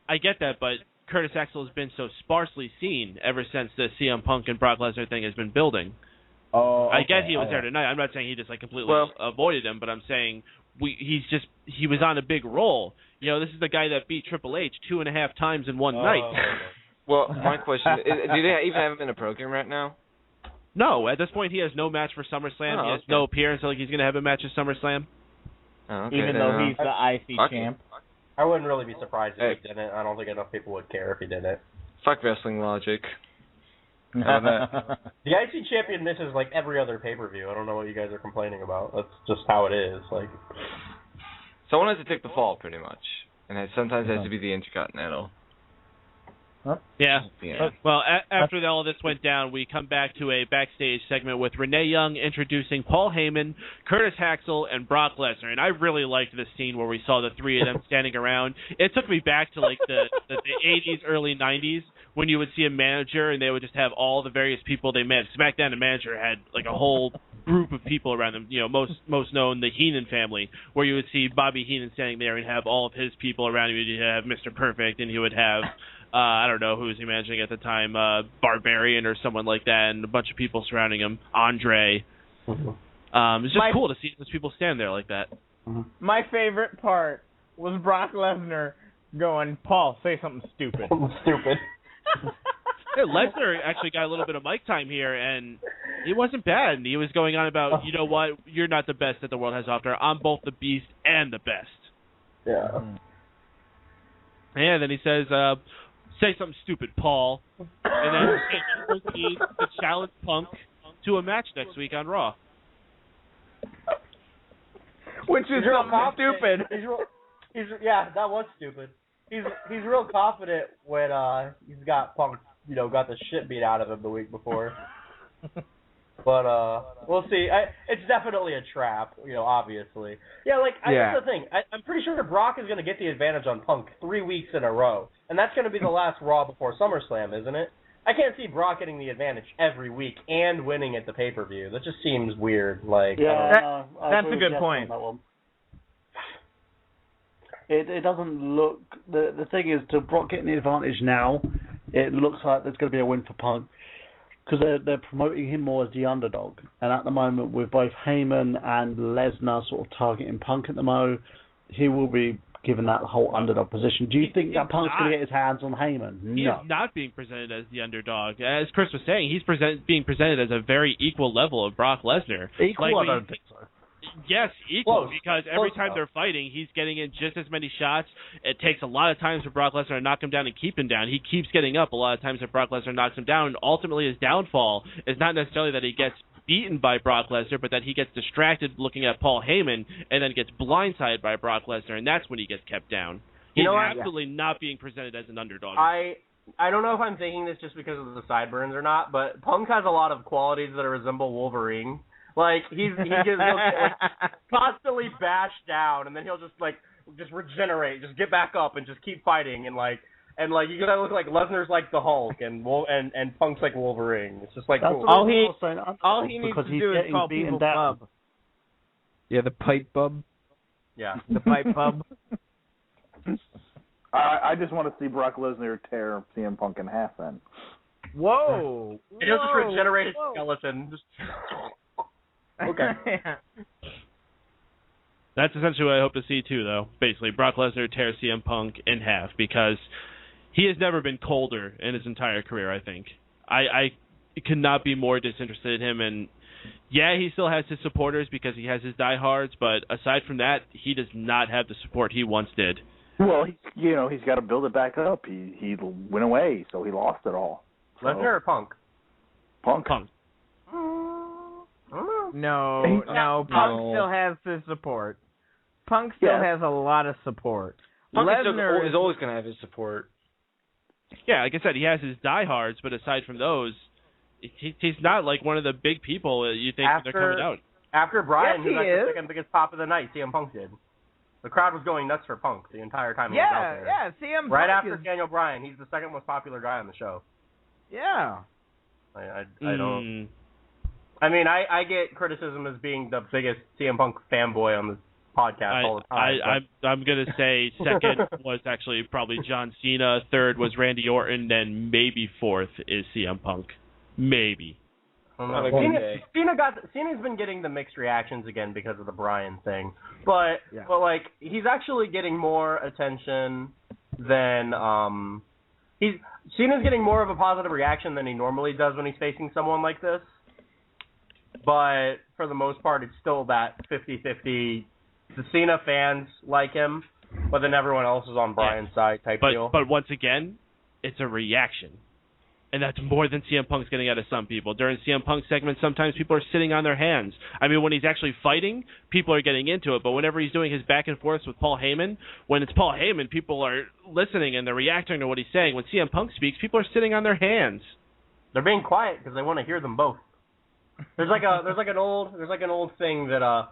I get that, but Curtis Axel has been so sparsely seen ever since the CM Punk and Brock Lesnar thing has been building. Oh, okay. I get he was there tonight. I'm not saying he just completely avoided him, but I'm saying he was on a big roll. This is the guy that beat Triple H 2.5 times in one night. Well, my question is, do they even have him in a program right now? No, at this point he has no match for SummerSlam. He has no appearance like he's going to have a match at SummerSlam. Oh, okay, even though he's the IC champ. I wouldn't really be surprised if he didn't. I don't think enough people would care if he didn't. Fuck wrestling logic. The IC champion misses like every other pay-per-view. I don't know what you guys are complaining about. That's just how it is. Like, someone has to take the fall, pretty much, and sometimes it has to be the Intercontinental. Yeah. Well, after all this went down, we come back to a backstage segment with Renee Young introducing Paul Heyman, Curtis Axel, and Brock Lesnar. And I really liked this scene where we saw the three of them standing around. It took me back to like the 80s, early 90s, when you would see a manager and they would just have all the various people they met. SmackDown, the manager had like a whole group of people around them. Most known, the Heenan family, where you would see Bobby Heenan standing there and have all of his people around him. You'd have Mr. Perfect, and he would have I don't know who was he managing at the time, Barbarian or someone like that, and a bunch of people surrounding him. Andre. It's just cool to see those people stand there like that. My favorite part was Brock Lesnar going, Paul, say something stupid. Stupid. Yeah, Lesnar actually got a little bit of mic time here, and he wasn't bad. He was going on about, you know what, you're not the best that the world has to offer. I'm both the beast and the best. Yeah. And then he says, say something stupid, Paul. And then he proceeds to challenge Punk to a match next week on Raw. Which is stupid. That was stupid. He's real confident when he's got Punk, got the shit beat out of him the week before. But we'll see. It's definitely a trap, obviously. Yeah, that's the thing. I'm pretty sure Brock is going to get the advantage on Punk 3 weeks in a row, and that's going to be the last Raw before SummerSlam, isn't it? I can't see Brock getting the advantage every week and winning at the pay-per-view. That just seems weird. That's a good point. It doesn't look. The thing is, to Brock getting the advantage now, it looks like there's going to be a win for Punk. Because they're promoting him more as the underdog. And at the moment, with both Heyman and Lesnar sort of targeting Punk at the moment, he will be given that whole underdog position. Do you think that Punk's going to get his hands on Heyman? He is not being presented as the underdog. As Chris was saying, he's being presented as a very equal level of Brock Lesnar. Equal? I don't think so. Yes, equal, Close. because every time they're fighting, he's getting in just as many shots. It takes a lot of times for Brock Lesnar to knock him down and keep him down. He keeps getting up a lot of times that Brock Lesnar knocks him down. Ultimately, his downfall is not necessarily that he gets beaten by Brock Lesnar, but that he gets distracted looking at Paul Heyman and then gets blindsided by Brock Lesnar, and that's when he gets kept down. He's absolutely not being presented as an underdog. I don't know if I'm thinking this just because of the sideburns or not, but Punk has a lot of qualities that resemble Wolverine. He'll get constantly bashed down, and then he'll just regenerate, just get back up, and just keep fighting, and you gotta look like Lesnar's like the Hulk, and Punk's like Wolverine. It's just cool. All he needs to do is call people bub. Yeah, the pipe bub. Yeah, the pipe bub. I just want to see Brock Lesnar tear CM Punk in half. Then. Whoa! He'll just regenerate his skeleton. Just. Okay. That's essentially what I hope to see, too, though. Basically, Brock Lesnar tears CM Punk in half because he has never been colder in his entire career, I think. I could not be more disinterested in him. And, yeah, he still has his supporters because he has his diehards, but aside from that, he does not have the support he once did. Well, he's got to build it back up. He went away, so he lost it all. So. Lesnar or Punk? Punk. No. Punk still has his support. Punk still has a lot of support. Lesnar is always going to have his support. Yeah, like I said, he has his diehards, but aside from those, he's not like one of the big people that you think they're coming out. After Bryan, who's the second biggest pop of the night, CM Punk did. The crowd was going nuts for Punk the entire time he was out there. Yeah, CM Punk right after Daniel Bryan, he's the second most popular guy on the show. Yeah. I don't... I mean, I get criticism as being the biggest CM Punk fanboy on this podcast all the time. I'm going to say second was actually probably John Cena, third was Randy Orton, then maybe fourth is CM Punk. Maybe. Cena's been getting the mixed reactions again because of the Bryan thing. But he's actually getting more attention than Cena's getting more of a positive reaction than he normally does when he's facing someone like this. But for the most part, it's still that 50-50. The Cena fans like him, but then everyone else is on Bryan's side type deal. But once again, it's a reaction. And that's more than CM Punk's getting out of some people. During CM Punk segments, sometimes people are sitting on their hands. I mean, when he's actually fighting, people are getting into it. But whenever he's doing his back and forth with Paul Heyman, when it's Paul Heyman, people are listening and they're reacting to what he's saying. When CM Punk speaks, people are sitting on their hands. They're being quiet because they want to hear them both. There's an old thing that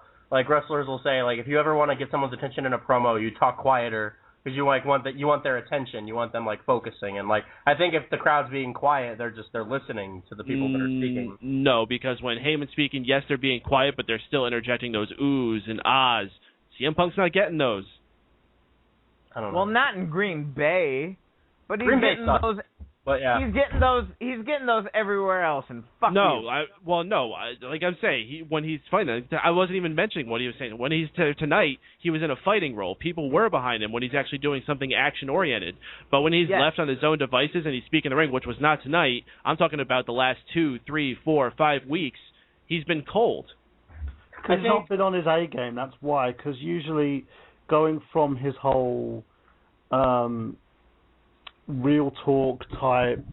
wrestlers will say, if you ever want to get someone's attention in a promo, you talk quieter because you want their attention, you want them focusing, and I think if the crowd's being quiet, they're listening to the people that are speaking. No, because when Heyman's speaking, yes, they're being quiet, but they're still interjecting those oohs and ahs. CM Punk's not getting those. I don't know. Well, not in Green Bay, but he's getting those. But yeah, he's getting those everywhere else, and fuck no, you. Like I'm saying, when he's fighting, I wasn't even mentioning what he was saying. When he's tonight, he was in a fighting role. People were behind him when he's actually doing something action oriented. But when he's left on his own devices and he's speaking in the ring, which was not tonight, I'm talking about the last 2, 3, 4, 5 weeks. He's been cold. He's not been on his A game. That's why. Because usually, going from his whole real talk type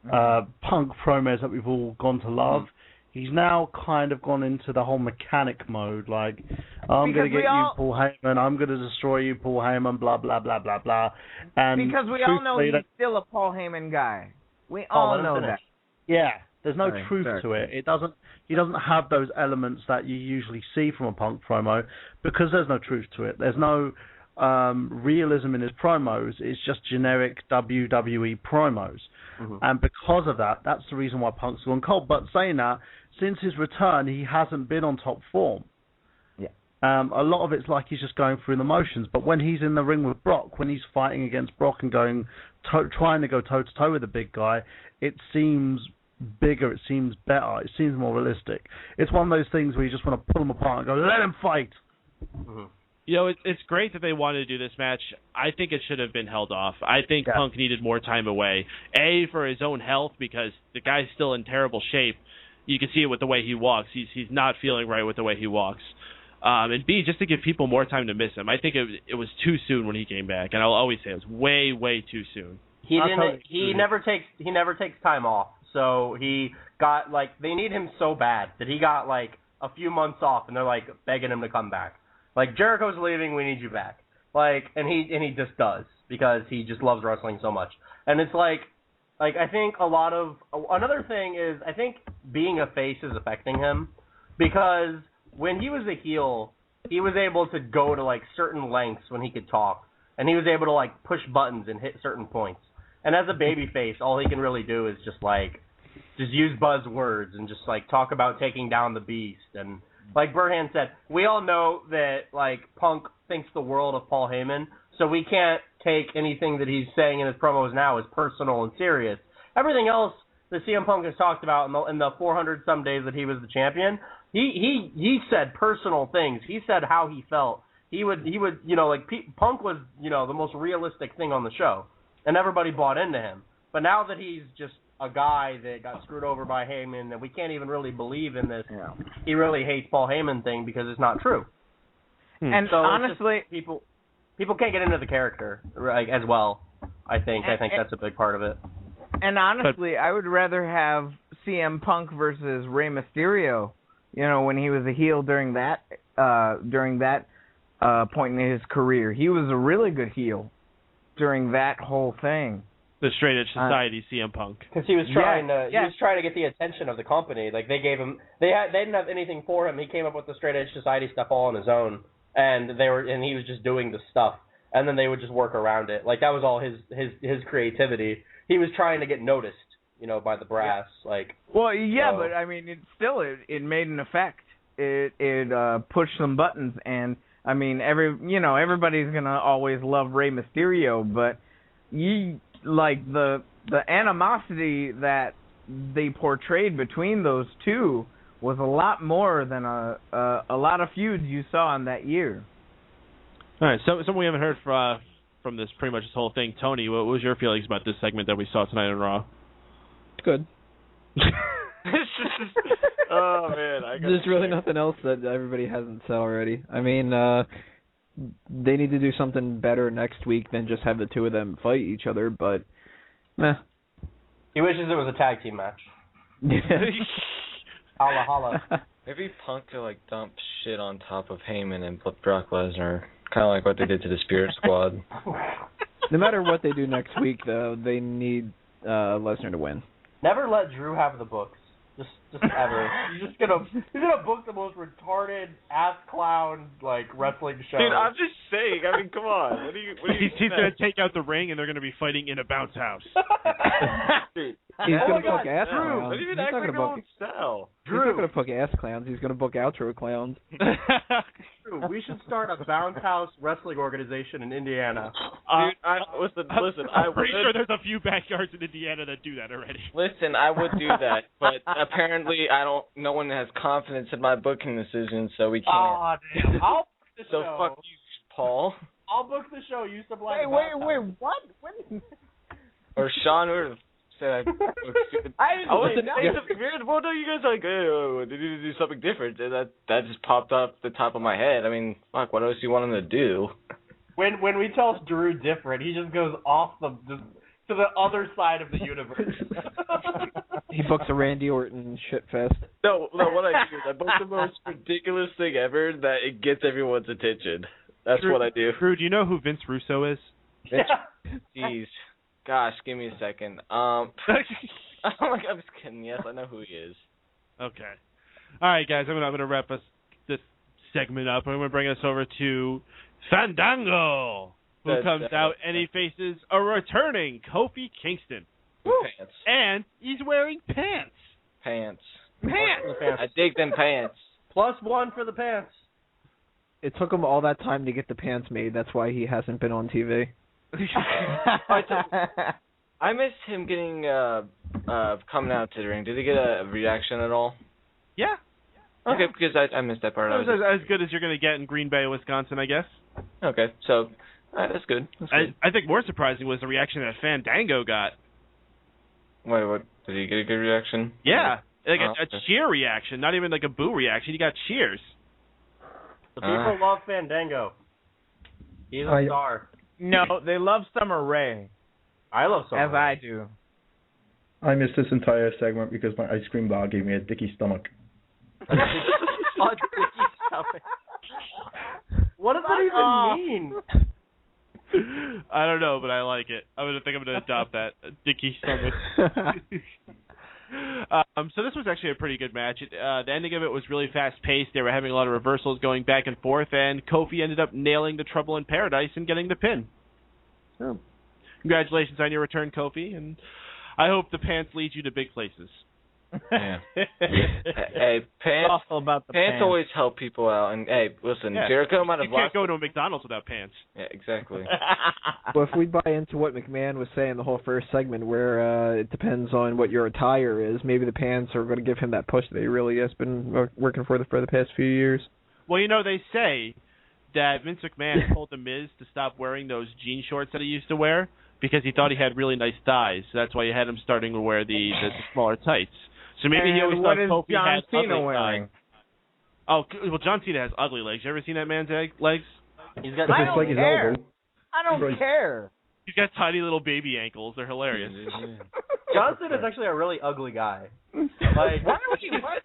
Punk promos that we've all gone to love, he's now kind of gone into the whole mechanic mode. I'm going to get you, Paul Heyman. I'm going to destroy you, Paul Heyman. Blah blah blah blah blah. And because we all know he's still a Paul Heyman guy. We all know that. Yeah, There's no truth to it. He doesn't have those elements that you usually see from a Punk promo because there's no truth to it. There's no realism in his promos. It's just generic WWE promos. Mm-hmm. And because of that, that's the reason why Punk's gone cold. But saying that, since his return, he hasn't been on top form. Yeah. A lot of it's like he's just going through the motions. But when he's in the ring with Brock, when he's fighting against Brock and trying to go toe-to-toe with the big guy, it seems bigger, it seems better, it seems more realistic. It's one of those things where you just want to pull him apart and go, let him fight. Mm-hmm. You know, it's great that they wanted to do this match. I think it should have been held off. I think Punk needed more time away. A, for his own health, because the guy's still in terrible shape. You can see it with the way he walks. He's not feeling right with the way he walks. And B, just to give people more time to miss him. I think it was too soon when he came back, and I'll always say it was way, way too soon. He never takes time off. So he got, they need him so bad that he got, a few months off, and they're, begging him to come back. Jericho's leaving, we need you back. And he just does, because he just loves wrestling so much. And it's I think another thing is, I think being a face is affecting him, because when he was a heel, he was able to go to, certain lengths when he could talk, and he was able to, push buttons and hit certain points. And as a babyface, all he can really do is just use buzzwords and just, talk about taking down the beast. And like Burhan said, we all know that, Punk thinks the world of Paul Heyman, so we can't take anything that he's saying in his promos now as personal and serious. Everything else that CM Punk has talked about in the 400-some days that he was the champion, he said personal things. He said how he felt. He would Punk was, the most realistic thing on the show, and everybody bought into him. But now that he's just a guy that got screwed over by Heyman, and we can't even really believe in this, he really hates Paul Heyman thing because it's not true. And so honestly, people can't get into the character as well. I think that's a big part of it. And honestly, I would rather have CM Punk versus Rey Mysterio. When he was a heel during that point in his career, he was a really good heel during that whole thing. The Straight Edge Society, CM Punk. Because he was trying to get the attention of the company. They gave him, they didn't have anything for him. He came up with the Straight Edge Society stuff all on his own, and he was just doing the stuff, and then they would just work around it. That was all his creativity. He was trying to get noticed, by the brass. But I mean, it made an effect. It pushed some buttons, and I mean, everybody's gonna always love Rey Mysterio, but the animosity that they portrayed between those two was a lot more than a lot of feuds you saw in that year. All right, something we haven't heard from this pretty much this whole thing. Tony, what was your feelings about this segment that we saw tonight on Raw? It's good. Oh man, there's really nothing else that everybody hasn't said already. I mean, they need to do something better next week than just have the two of them fight each other, but meh. He wishes it was a tag team match. Holla holla. Maybe Punk could dump shit on top of Heyman and Brock Lesnar, kind of like what they did to the Spirit Squad. No matter what they do next week, though, they need Lesnar to win. Never let Drew have the books. Just ever. You're gonna book the most retarded ass clown wrestling show. Dude, I'm just saying. I mean, come on. What do you He's gonna take out the ring and they're gonna be fighting in a bounce house. Dude, he's gonna book ass clowns. Don't even act like your own style. He's not gonna book ass clowns. He's gonna book outro clowns. Drew, we should start a bounce house wrestling organization in Indiana. Dude, listen. I'm pretty sure there's a few backyards in Indiana that do that already. Listen, I would do that, but apparently no one has confidence in my booking decision, so we can't. Aw, damn. I'll book the show. So fuck you, Paul. I'll book the show. You supply Wait, what? Or Sean would have said I booked stupid. I wasn't saying something weird. Well, no, you guys they need to do something different. That just popped off the top of my head. I mean, fuck, what else do you want them to do? When we tell Drew different, he just goes off to the other side of the universe. He books a Randy Orton shitfest. No, what I do is I book the most ridiculous thing ever that it gets everyone's attention. That's what I do. Drew, do you know who Vince Russo is? Jeez. Gosh, give me a second. I'm just kidding. Yes, I know who he is. Okay. All right, guys. I'm gonna wrap this segment up. I'm gonna bring us over to Fandango, who comes out and he faces a returning Kofi Kingston. Pants. And he's wearing pants. Pants. Pants. I dig them pants. +1 for the pants. It took him all that time to get the pants made. That's why he hasn't been on TV. I missed him getting coming out to the ring. Did he get a reaction at all? Yeah. Okay, because I missed that part. That was as good as you're going to get in Green Bay, Wisconsin, I guess. Okay, so that's good. I think more surprising was the reaction that Fandango got. Wait, what? Did he get a good reaction? Yeah, like a cheer reaction, not even like a boo reaction. He got cheers. The people love Fandango. He's a star. No, they love Summer Rae. I love Summer As I do. I missed this entire segment because my ice cream bar gave me a dicky stomach. What does that even mean? I don't know, but I like it. I'm gonna adopt that. Dicky stomach. So this was actually a pretty good match. The ending of it was really fast-paced. They were having a lot of reversals going back and forth, and Kofi ended up nailing the Trouble in Paradise and getting the pin. So, congratulations on your return, Kofi, and I hope the pants lead you to big places. Yeah. Hey, pants always help people out. And hey, listen, Jericho might have lost. You can't go to a McDonald's without pants. Yeah, exactly. Well, if we buy into what McMahon was saying the whole first segment, where it depends on what your attire is, maybe the pants are going to give him that push that he really has been working for the past few years. Well, they say that Vince McMahon told The Miz to stop wearing those jean shorts that he used to wear because he thought he had really nice thighs. So that's why he had him starting to wear the smaller tights. So maybe he always thought Kofi had ugly legs. Oh, well, John Cena has ugly legs. You ever seen that man's legs? He's got. I don't care. I don't care. He's got tiny little baby ankles. They're hilarious. John Cena is actually a really ugly guy. Like, why do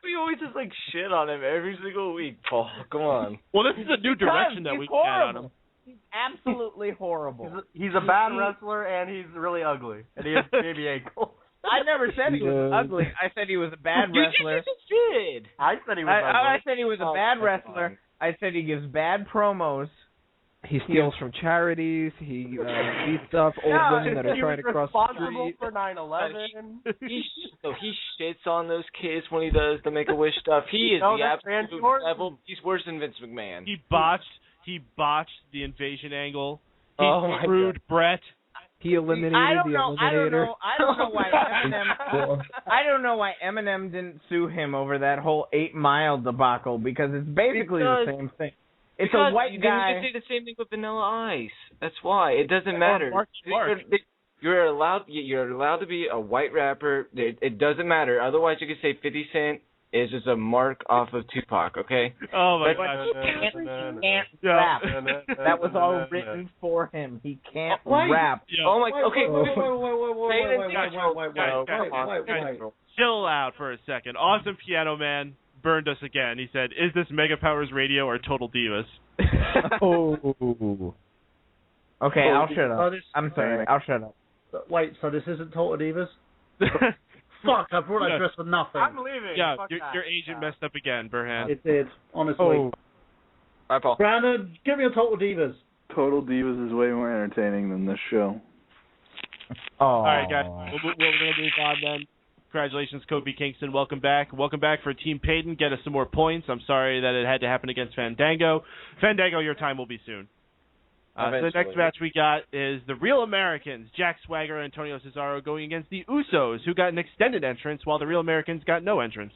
we always just shit on him every single week, Paul? Come on. Well, this is a new direction that we get on him. He's absolutely horrible. He's a bad wrestler and he's really ugly, and he has baby ankles. I never said he was ugly. I said he was a bad wrestler. You did. I said he was ugly. I said he was a bad wrestler. I said he gives bad promos. He steals from charities. He beats up old women that are trying to cross the street. For 9/11. He shits on those kids when he does the Make-A-Wish stuff. He is the absolute level. He's worse than Vince McMahon. He botched the invasion angle. He screwed Brett. He eliminated the Eliminator. I don't know why Eminem didn't sue him over that whole 8 Mile debacle because it's basically the same thing. It's a white guy. You can say the same thing with Vanilla Ice. That's why it doesn't matter. You're allowed to be a white rapper. It doesn't matter. Otherwise, you can say 50 Cent is just a mark off of Tupac. Okay. Oh my God. He can't rap. That was all written for him. He can't rap. Oh my. Okay. Wait. Chill out for a second. Awesome Piano Man burned us again. He said, "Is this Mega Powers Radio or Total Divas?" Okay, I'll shut up. I'm sorry. I'll shut up. Wait, so this isn't Total Divas? Fuck, I brought that dress for nothing. I'm leaving. Yeah, your agent messed up again, Burhan. It did, honestly. All right, Paul. Brandon, give me a Total Divas. Total Divas is way more entertaining than this show. All right, guys. We're going to move on then. Congratulations, Kofi Kingston. Welcome back. Welcome back for Team Payton. Get us some more points. I'm sorry that it had to happen against Fandango. Fandango, your time will be soon. So the next match we got is the Real Americans, Jack Swagger and Antonio Cesaro, going against the Usos, who got an extended entrance while the Real Americans got no entrance.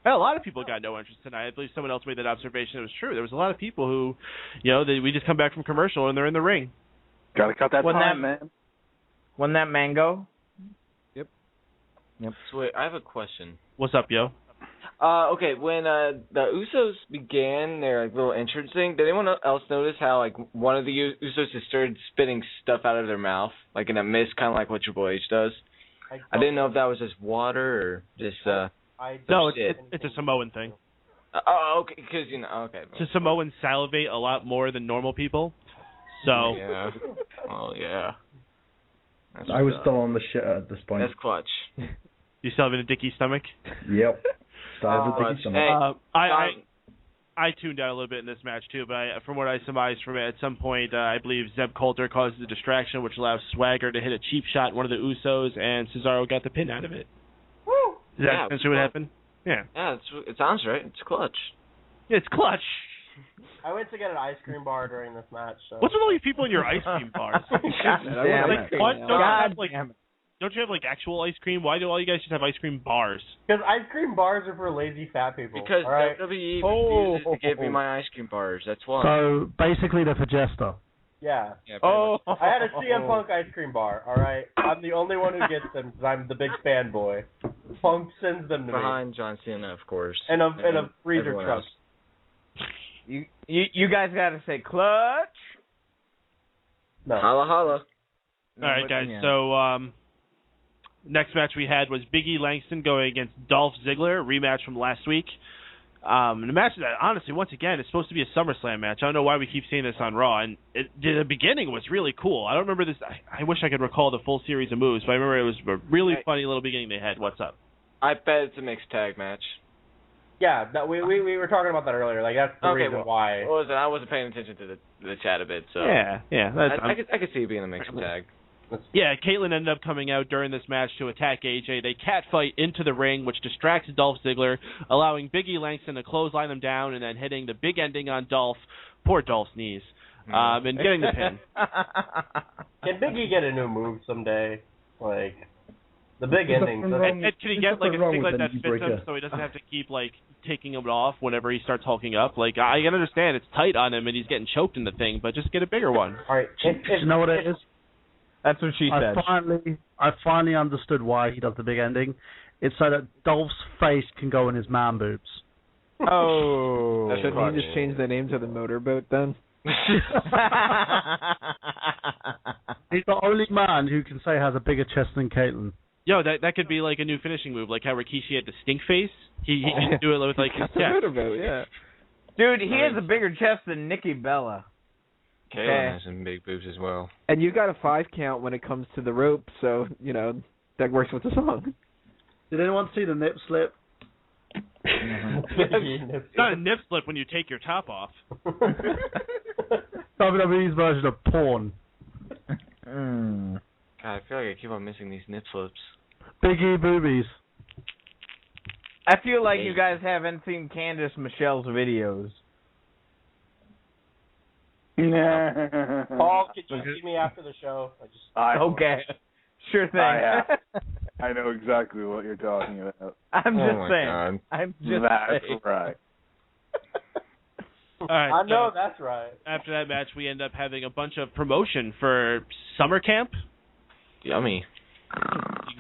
Well, a lot of people got no entrance tonight. I believe someone else made that observation. It was true. There was a lot of people who, we just come back from commercial and they're in the ring. Gotta cut that time, man. Wasn't that Mango? Yep. So wait, I have a question. What's up, yo? Okay, when the Usos began their little entrance thing, did anyone else notice how one of the Usos just started spitting stuff out of their mouth, like in a mist, kind of like what Triple H does? I didn't know if that was just water or just no, it's a Samoan thing. Okay, because okay. So Samoans salivate a lot more than normal people. So. Yeah. Oh yeah. I was still on the shit at this point. That's clutch. You still having a dicky stomach? Yep. Still have a dicky stomach. I tuned out a little bit in this match too, but from what I surmised from it, at some point I believe Zeb Coulter caused a distraction, which allows Swagger to hit a cheap shot, one of the Usos, and Cesaro got the pin out of it. Woo! Is that essentially what happened? Yeah. Yeah, it sounds right. It's clutch. It's clutch. I went to get an ice cream bar during this match. So. What's with all you people in your ice cream bars? Don't you have like actual ice cream? Why do all you guys just have ice cream bars? Because ice cream bars are for lazy fat people. Because right? WWE refuses to give me my ice cream bars. That's why. So basically, they're for Jester. Yeah. I had a CM Punk ice cream bar. All right. I'm the only one who gets them because I'm the big fanboy. Punk sends them to me. Behind John Cena, of course. And a freezer truck. You guys got to say clutch. No. Holla holla. All right, guys. So next match we had was Big E Langston going against Dolph Ziggler, a rematch from last week. The match that, honestly, once again, is supposed to be a SummerSlam match. I don't know why we keep seeing this on Raw. And the beginning was really cool. I don't remember this. I wish I could recall the full series of moves, but I remember it was a really funny little beginning they had. What's up? I bet it's a mixed tag match. Yeah, we were talking about that earlier. Like that's the reason why. What was it? I wasn't paying attention to the chat a bit, so yeah. I could see it being a mixed tag. Yeah, Kaitlyn ended up coming out during this match to attack AJ. They catfight into the ring, which distracts Dolph Ziggler, allowing Big E Langston to clothesline them down and then hitting the big ending on Dolph. Poor Dolph's knees. And getting the pin. Can Big E get a new move someday? Like the big ending. And can he get like a singlet that fits him so he doesn't have to keep like taking him off whenever he starts hulking up? Like I can understand it's tight on him and he's getting choked in the thing, but just get a bigger one. All right. You know what it is? That's what she said. I finally understood why he does the big ending. It's so that Dolph's face can go in his man boobs. Oh. Should he just change the name to the motorboat then? He's the only man who can say has a bigger chest than Kaitlyn. Yo, that could be like a new finishing move, like how Rikishi had the stink face. He can do it with like his chest. Motorboat, yeah. Dude, he has a bigger chest than Nikki Bella. Kaitlyn has some big boobs as well. And you got a 5 count when it comes to the rope, so, that works with the song. Did anyone see the nip slip? It's not a nip slip when you take your top off. WWE's version of porn. God, I feel like I keep on missing these nip slips. Big E boobies. I feel like you guys haven't seen Candice Michelle's videos. Paul, could you see me after the show? Okay. Sure thing. I know exactly what you're talking about. I'm just saying. God. I'm just That's saying. right. All right, I know that's right. After that match, we end up having a bunch of promotion for summer camp. Yummy.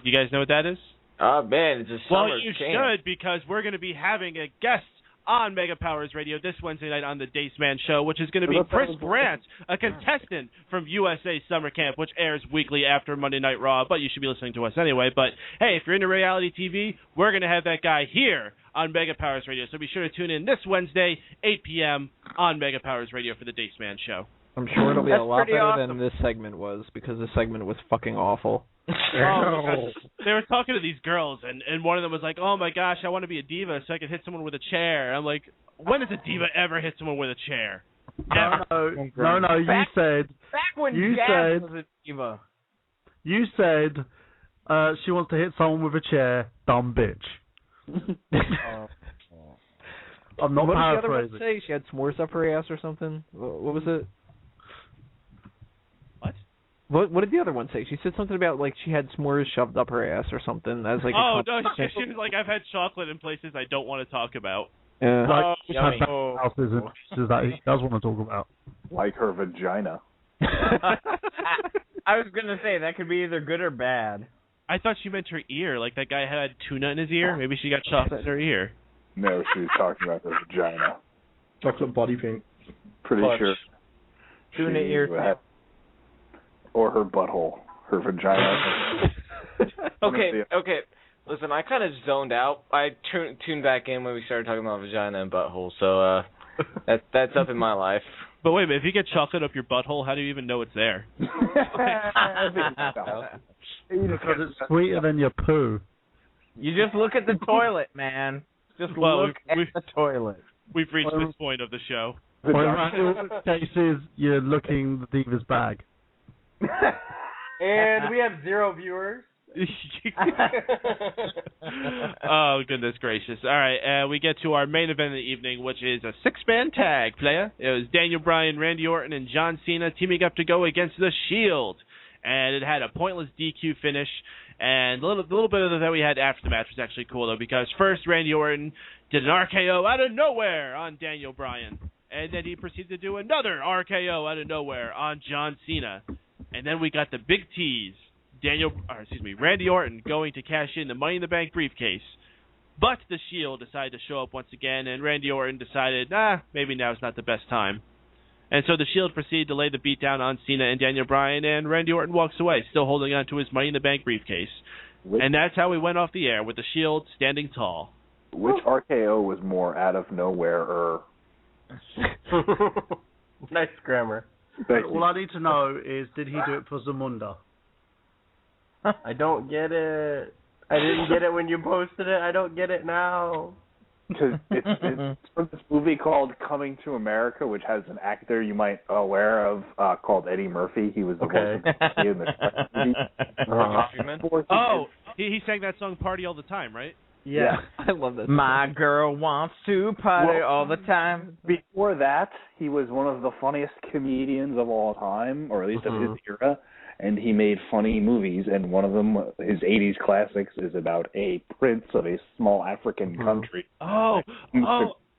You guys know what that is? Oh, man, it's a summer Well, you camp. should, because we're going to be having a guest on Mega Powers Radio this Wednesday night on the Daceman Show, which is going to be Chris Brandt, a contestant from USA Summer Camp, which airs weekly after Monday Night Raw, but you should be listening to us anyway. But, hey, if you're into reality TV, we're going to have that guy here on Mega Powers Radio, so be sure to tune in this Wednesday, 8 p.m. on Mega Powers Radio for the Daceman Show. I'm sure it'll be a lot better awesome. than this segment was, because this segment was fucking awful. They were talking to these girls, and one of them was like, oh my gosh, I want to be a diva so I can hit someone with a chair. I'm like, when has a diva ever hit someone with a chair? No, you said... Back when Jazz was a diva. You said she wants to hit someone with a chair, dumb bitch. I'm not what paraphrasing. Did the other one say? She had s'mores up her ass or something? What was it? What did the other one say? She said something about like she had s'mores shoved up her ass or something. As like no, she was like, I've had chocolate in places I don't want to talk about. Yeah. Houses and pieces that he does want to talk about. Like her vagina. I was gonna say that could be either good or bad. I thought she meant her ear, like that guy had tuna in his ear. Maybe she got chocolate in her ear. No, she was talking about her vagina. Chocolate body paint. Pretty sure. Tuna ear. Or her butthole. Her vagina. Okay. Listen, I kind of zoned out. I tuned back in when we started talking about vagina and butthole, so that's up in my life. But wait a minute, if you get chocolate up your butthole, how do you even know it's there? Because it's sweeter than your poo. You just look at the toilet, man. Just look at the toilet. We've reached this point of the show. In most cases, you're looking the Diva's bag. And we have 0 viewers. Oh, goodness gracious. All right, we get to our main event of the evening, which is a 6-man tag, player. It was Daniel Bryan, Randy Orton, and John Cena teaming up to go against The Shield. And it had a pointless DQ finish. And the little bit of that we had after the match was actually cool, though, because first Randy Orton did an RKO out of nowhere on Daniel Bryan. And then he proceeded to do another RKO out of nowhere on John Cena. And then we got the big tease. Randy Orton going to cash in the Money in the Bank briefcase. But the Shield decided to show up once again, and Randy Orton decided, maybe now's not the best time. And so the Shield proceeded to lay the beat down on Cena and Daniel Bryan, and Randy Orton walks away, still holding on to his Money in the Bank briefcase. And that's how we went off the air, with the Shield standing tall. Which RKO was more out of nowhere? Nice grammar. All I need to know is, did he do it for Zamunda? I don't get it. I didn't get it when you posted it. I don't get it now. Because it's from this movie called Coming to America, which has an actor you might be aware of called Eddie Murphy. He was the voice of in the movie. He sang that song "Party All the Time," right? Yeah. I love that. My girl wants to party all the time. Before that, he was one of the funniest comedians of all time, or at least of his era. And he made funny movies, and one of them, his 80s classics, is about a prince of a small African country. I've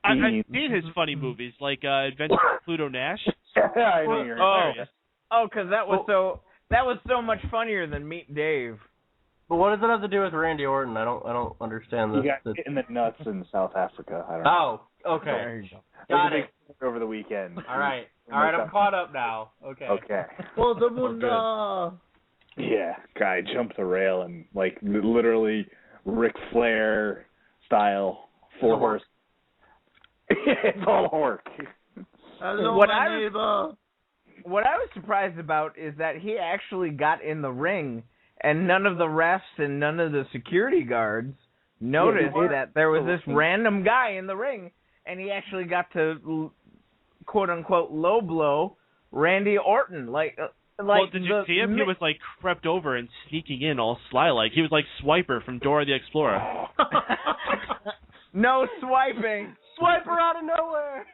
seen his funny movies, like Adventures of Pluto Nash. Yeah, I know you're hilarious. Because that was so much funnier than Meet Dave. But what does it have to do with Randy Orton? I don't understand this. He got hit in the nuts in South Africa. I don't know. Oh, okay. There you go. Got it. Over the weekend. All right, I'm caught up now. Okay. For the Zamunda. Yeah, guy jumped the rail and literally Ric Flair style 4-horse. It's all hork. What I was surprised about is that he actually got in the ring, and none of the refs and none of the security guards noticed that there was this random guy in the ring, and he actually got to quote unquote low blow Randy Orton. Did you see him? He was crept over and sneaking in all sly like. He was like Swiper from Dora the Explorer. No swiping. Swiper out of nowhere.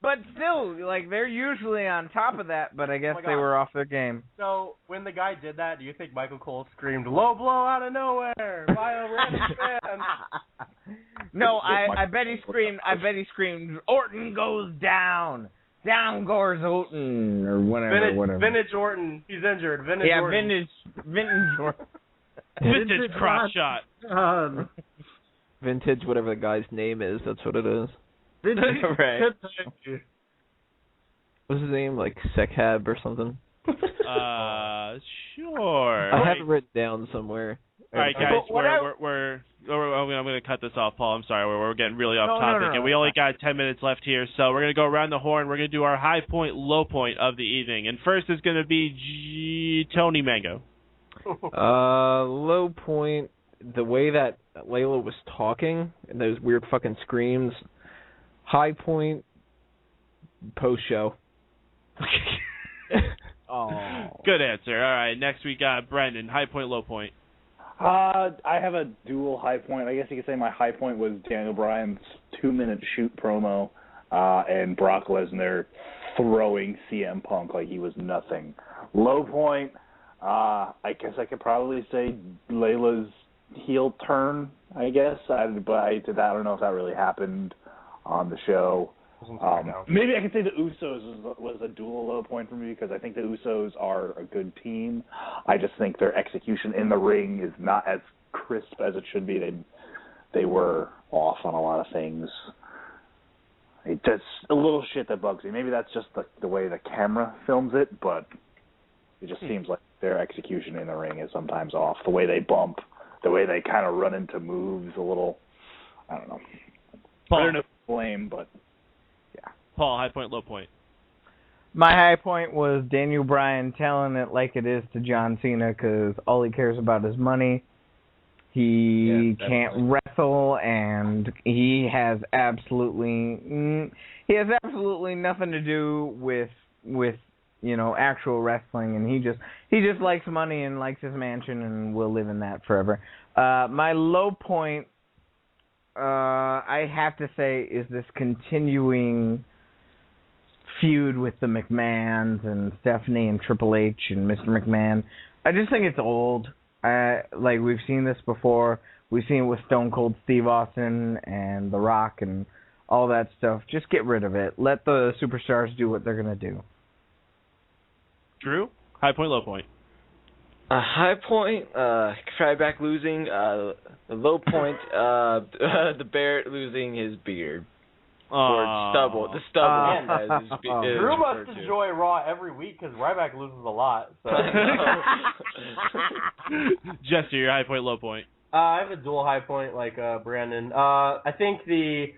But still, they're usually on top of that, but I guess they were off their game. So, when the guy did that, do you think Michael Cole screamed, "Low blow out of nowhere" by a random fan? No, I bet he screamed, "Orton goes down. Down goes Orton," or whatever. Vintage Orton. He's injured. Vintage Orton. Vintage Orton. Vintage crotch shot. Vintage, whatever the guy's name is, that's what it is. Right. What's his name? Sekhab or something? Sure. I have it written down somewhere. All right, guys, I'm going to cut this off, Paul. I'm sorry, we're getting really off topic, and we only got 10 minutes left here, so we're going to go around the horn. We're going to do our high point, low point of the evening, and first is going to be Tony Mango. Low point, the way that Layla was talking and those weird fucking screams. High point, post-show. Good answer. All right, next we got Brendan. High point, low point. I have a dual high point. I guess you could say my high point was Daniel Bryan's 2-minute shoot promo and Brock Lesnar throwing CM Punk like he was nothing. Low point, I guess I could probably say Layla's heel turn, I guess. But I don't know if that really happened on the show. Maybe I could say the Usos was a dual low point for me because I think the Usos are a good team. I just think their execution in the ring is not as crisp as it should be. They were off on a lot of things. It's just a little shit that bugs me. Maybe that's just the way the camera films it, but it just seems like their execution in the ring is sometimes off. The way they bump, the way they kind of run into moves a little, I don't know. I don't know if it's blame, but yeah. Paul, high point, low point. My high point was Daniel Bryan telling it like it is to John Cena because all he cares about is money. He can't wrestle, and he has absolutely nothing to do with actual wrestling, and he just likes money and likes his mansion and will live in that forever. My low point, I have to say, is this continuing feud with the McMahons and Stephanie and Triple H and Mr. McMahon. I just think it's old. We've seen this before. We've seen it with Stone Cold Steve Austin and The Rock and all that stuff. Just get rid of it. Let the superstars do what they're going to do. Drew, high point, low point. High point, Ryback losing. The low point, the Barrett losing his beard. Or stubble. The stubble. Drew must enjoy Raw every week because Ryback loses a lot. So. Jester, your high point, low point. I have a dual high point like Brandon. I think the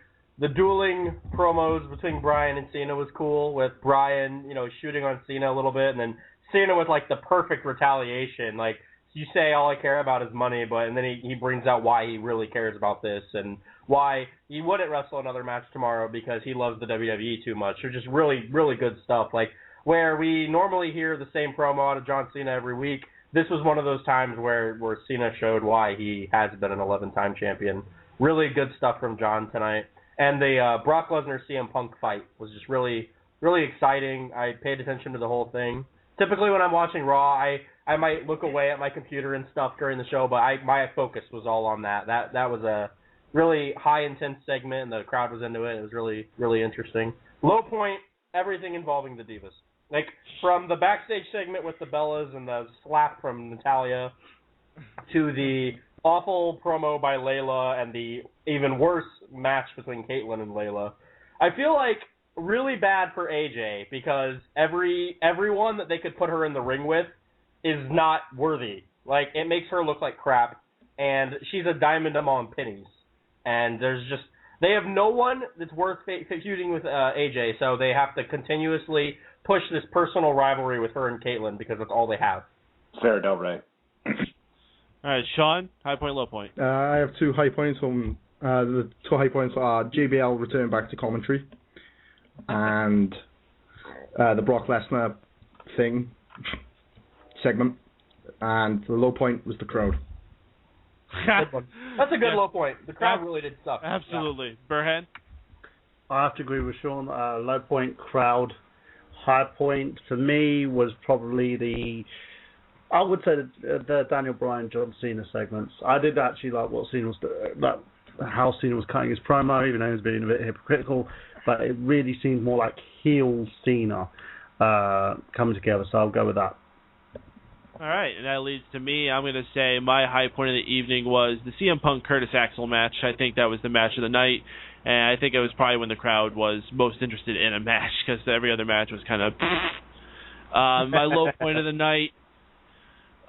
dueling promos between Bryan and Cena was cool, with Bryan, shooting on Cena a little bit, and then Cena with the perfect retaliation. Like, you say all I care about is money, and then he brings out why he really cares about this and why he wouldn't wrestle another match tomorrow because he loves the WWE too much. They're just really, really good stuff. Like, where we normally hear the same promo out of John Cena every week, this was one of those times where Cena showed why he has been an 11-time champion. Really good stuff from John tonight. And the Brock Lesnar CM Punk fight was just really, really exciting. I paid attention to the whole thing. Typically when I'm watching Raw, I might look away at my computer and stuff during the show, but my focus was all on that. That was a really high intense segment, and the crowd was into it. It was really, really interesting. Low point, everything involving the Divas. Like, from the backstage segment with the Bellas and the slap from Natalya to the awful promo by Layla and the even worse match between Kaitlyn and Layla. I feel like really bad for AJ because everyone that they could put her in the ring with is not worthy. Like, it makes her look like crap, and she's a diamond among pennies. And they have no one that's worth feuding with AJ, so they have to continuously push this personal rivalry with her and Kaitlyn because that's all they have. Fair, Del Rey. All right, Sean, high point, low point. I have 2 high points. The 2 high points are JBL returning back to commentary and the Brock Lesnar segment. And the low point was the crowd. That's a good low point. The crowd really did stuff. Absolutely. Yeah. Burhan? I have to agree with Sean. Low point, crowd. High point for me was probably I would say the Daniel Bryan, John Cena segments. I did actually like what Cena was how Cena was cutting his promo, even though he was being a bit hypocritical. But it really seemed more like heel Cena coming together. So I'll go with that. All right, and that leads to me. I'm going to say my high point of the evening was the CM Punk Curtis Axel match. I think that was the match of the night, and I think it was probably when the crowd was most interested in a match because every other match was kind of. My low point of the night,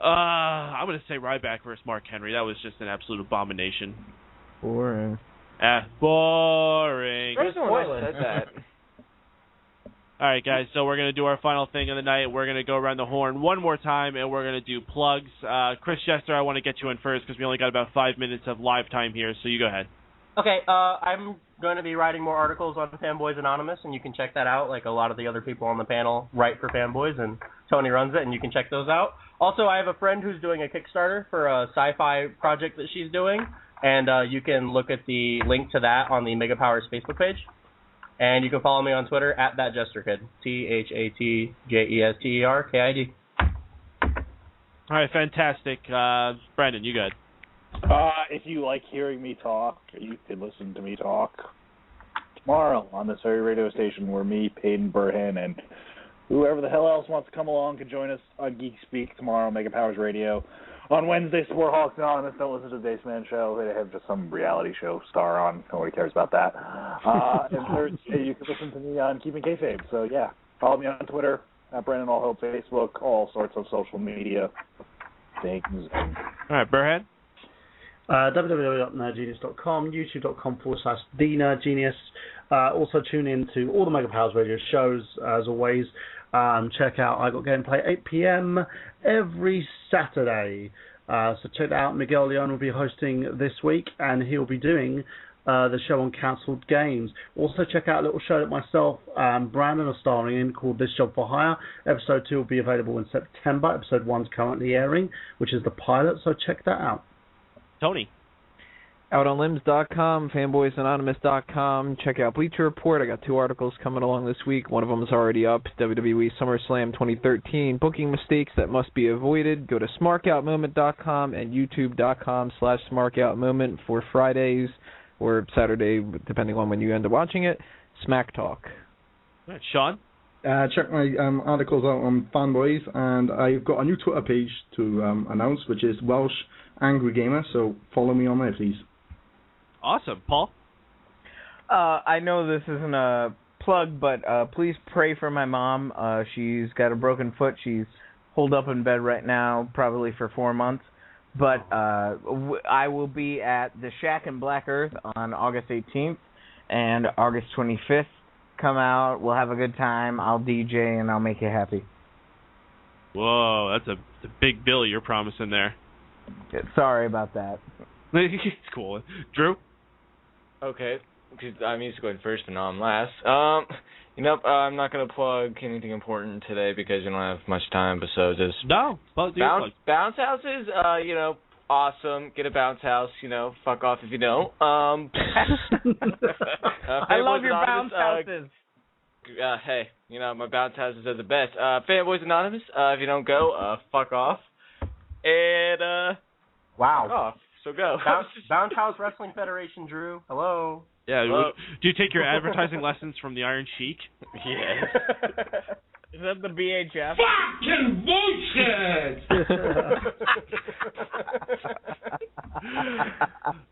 I'm going to say Ryback versus Mark Henry. That was just an absolute abomination. Boring. Boring. There's no one else said that. All right, guys, so we're going to do our final thing of the night. We're going to go around the horn one more time, and we're going to do plugs. Chris Jester, I want to get you in first because we only got about 5 minutes of live time here, so you go ahead. Okay, I'm going to be writing more articles on Fanboys Anonymous, and you can check that out. Like a lot of the other people on the panel write for Fanboys, and Tony runs it, and you can check those out. Also, I have a friend who's doing a Kickstarter for a sci-fi project that she's doing, and you can look at the link to that on the Mega Powers Facebook page. And you can follow me on Twitter at ThatJesterKid, ThatJesterKid. All right, fantastic. Brandon, you good? If you like hearing me talk, you can listen to me talk tomorrow on this very radio station where me, Peyton Burhan, and whoever the hell else wants to come along can join us on Geek Speak tomorrow, Mega Powers Radio. On Wednesday, Support Hawks Anonymous. Don't listen to the Baseman Show. They have just some reality show star on. Nobody cares about that. And Thursday, you can listen to me on Keeping Kayfabe. So, yeah, follow me on Twitter, at Brandon All Hope, Facebook, all sorts of social media things. All right, Burhead? www.nerdgenius.com, youtube.com/TheNerdGenius. Also tune in to all the Mega Powers Radio shows, as always. Check out I Got Gameplay, 8 p.m. every Saturday. So check that out. Miguel Leon will be hosting this week, and he'll be doing the show on cancelled games. Also check out a little show that myself and Brandon are starring in called This Job for Hire. Episode 2 will be available in September. Episode 1 is currently airing, which is the pilot, so check that out. Tony. OutOnLimbs.com, FanboysAnonymous.com. Check out Bleacher Report. I got 2 articles coming along this week. One of them is already up. WWE SummerSlam 2013. Booking mistakes that must be avoided. Go to SmarkOutMoment.com and YouTube.com/SmarkOutMoment for Fridays or Saturday, depending on when you end up watching it. Smack Talk. All right, Sean? Check my articles out on Fanboys, and I've got a new Twitter page to announce, which is Welsh Angry Gamer, so follow me on there, please. Awesome. Paul? I know this isn't a plug, but please pray for my mom. She's got a broken foot. She's holed up in bed right now, probably for 4 months. But I will be at the Shack in Black Earth on August 18th and August 25th. Come out. We'll have a good time. I'll DJ, and I'll make you happy. Whoa, that's a big bill you're promising there. Sorry about that. It's cool. Drew? Okay, because I'm used to going first, but now I'm last. I'm not going to plug anything important today because you don't have much time, so just... No, bounce houses, awesome. Get a bounce house, fuck off if you don't. I love your bounce houses. Hey, my bounce houses are the best. Fanboys Anonymous, if you don't go, fuck off. And, wow. Fuck off. So go. Bounce House Wrestling Federation, Drew. Hello. Yeah. Hello. Do you take your advertising lessons from the Iron Sheik? Yes. Is that the VHF? Fucking bullshit!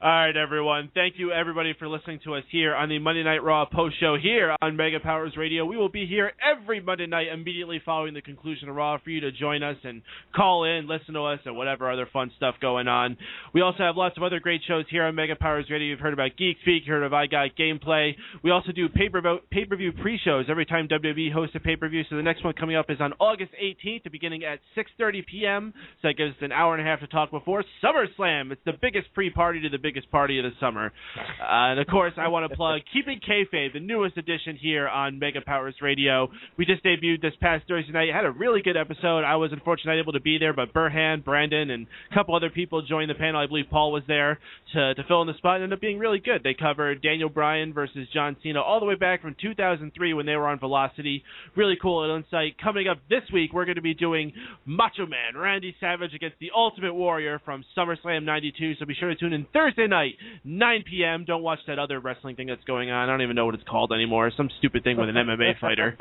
All right, everyone. Thank you, everybody, for listening to us here on the Monday Night Raw post show here on Mega Powers Radio. We will be here every Monday night immediately following the conclusion of Raw for you to join us and call in, listen to us, and whatever other fun stuff going on. We also have lots of other great shows here on Mega Powers Radio. You've heard about Geek Speak, you heard of I Got Gameplay. We also do pay-per-view pre-shows every time WWE hosts a pay-per-view. So the next one coming up is on August 18th, beginning at 6:30 p.m. So that gives us an hour and a half to talk before SummerSlam. It's the biggest pre-party to the biggest party of the summer. And, of course, I want to plug Keeping Kayfabe, the newest edition here on Mega Powers Radio. We just debuted this past Thursday night. Had a really good episode. I was unfortunately not able to be there, but Burhan, Brandon, and a couple other people joined the panel. I believe Paul was there to fill in the spot. It ended up being really good. They covered Daniel Bryan versus John Cena all the way back from 2003 when they were on Velocity. Really cool insight. Coming up this week, we're going to be doing Macho Man Randy Savage against the Ultimate Warrior from SummerSlam 92. So be sure to tune in Thursday night, 9 p.m. Don't watch that other wrestling thing that's going on. I don't even know what it's called anymore. Some stupid thing with an MMA fighter.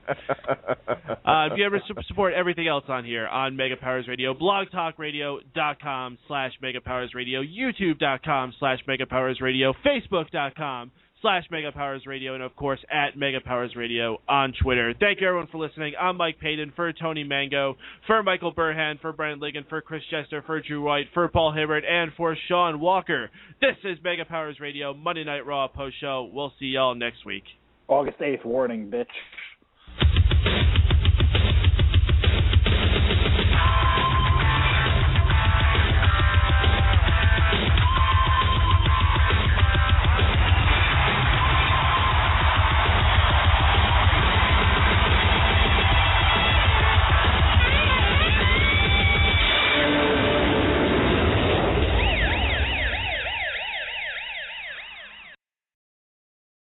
If you ever support everything else on here on Mega Powers Radio, blogtalkradio.com/MegaPowersRadio, YouTube.com/MegaPowersRadio, Facebook.com/MegaPowersRadio, and of course at Mega Powers Radio on Twitter. Thank you everyone for listening. I'm Mike Payton for Tony Mango, for Michael Burhan, for Brian Ligon, for Chris Chester, for Drew White, for Paul Hibbert, and for Sean Walker. This is Mega Powers Radio Monday Night Raw post show. We'll see y'all next week. August 8th, warning, bitch.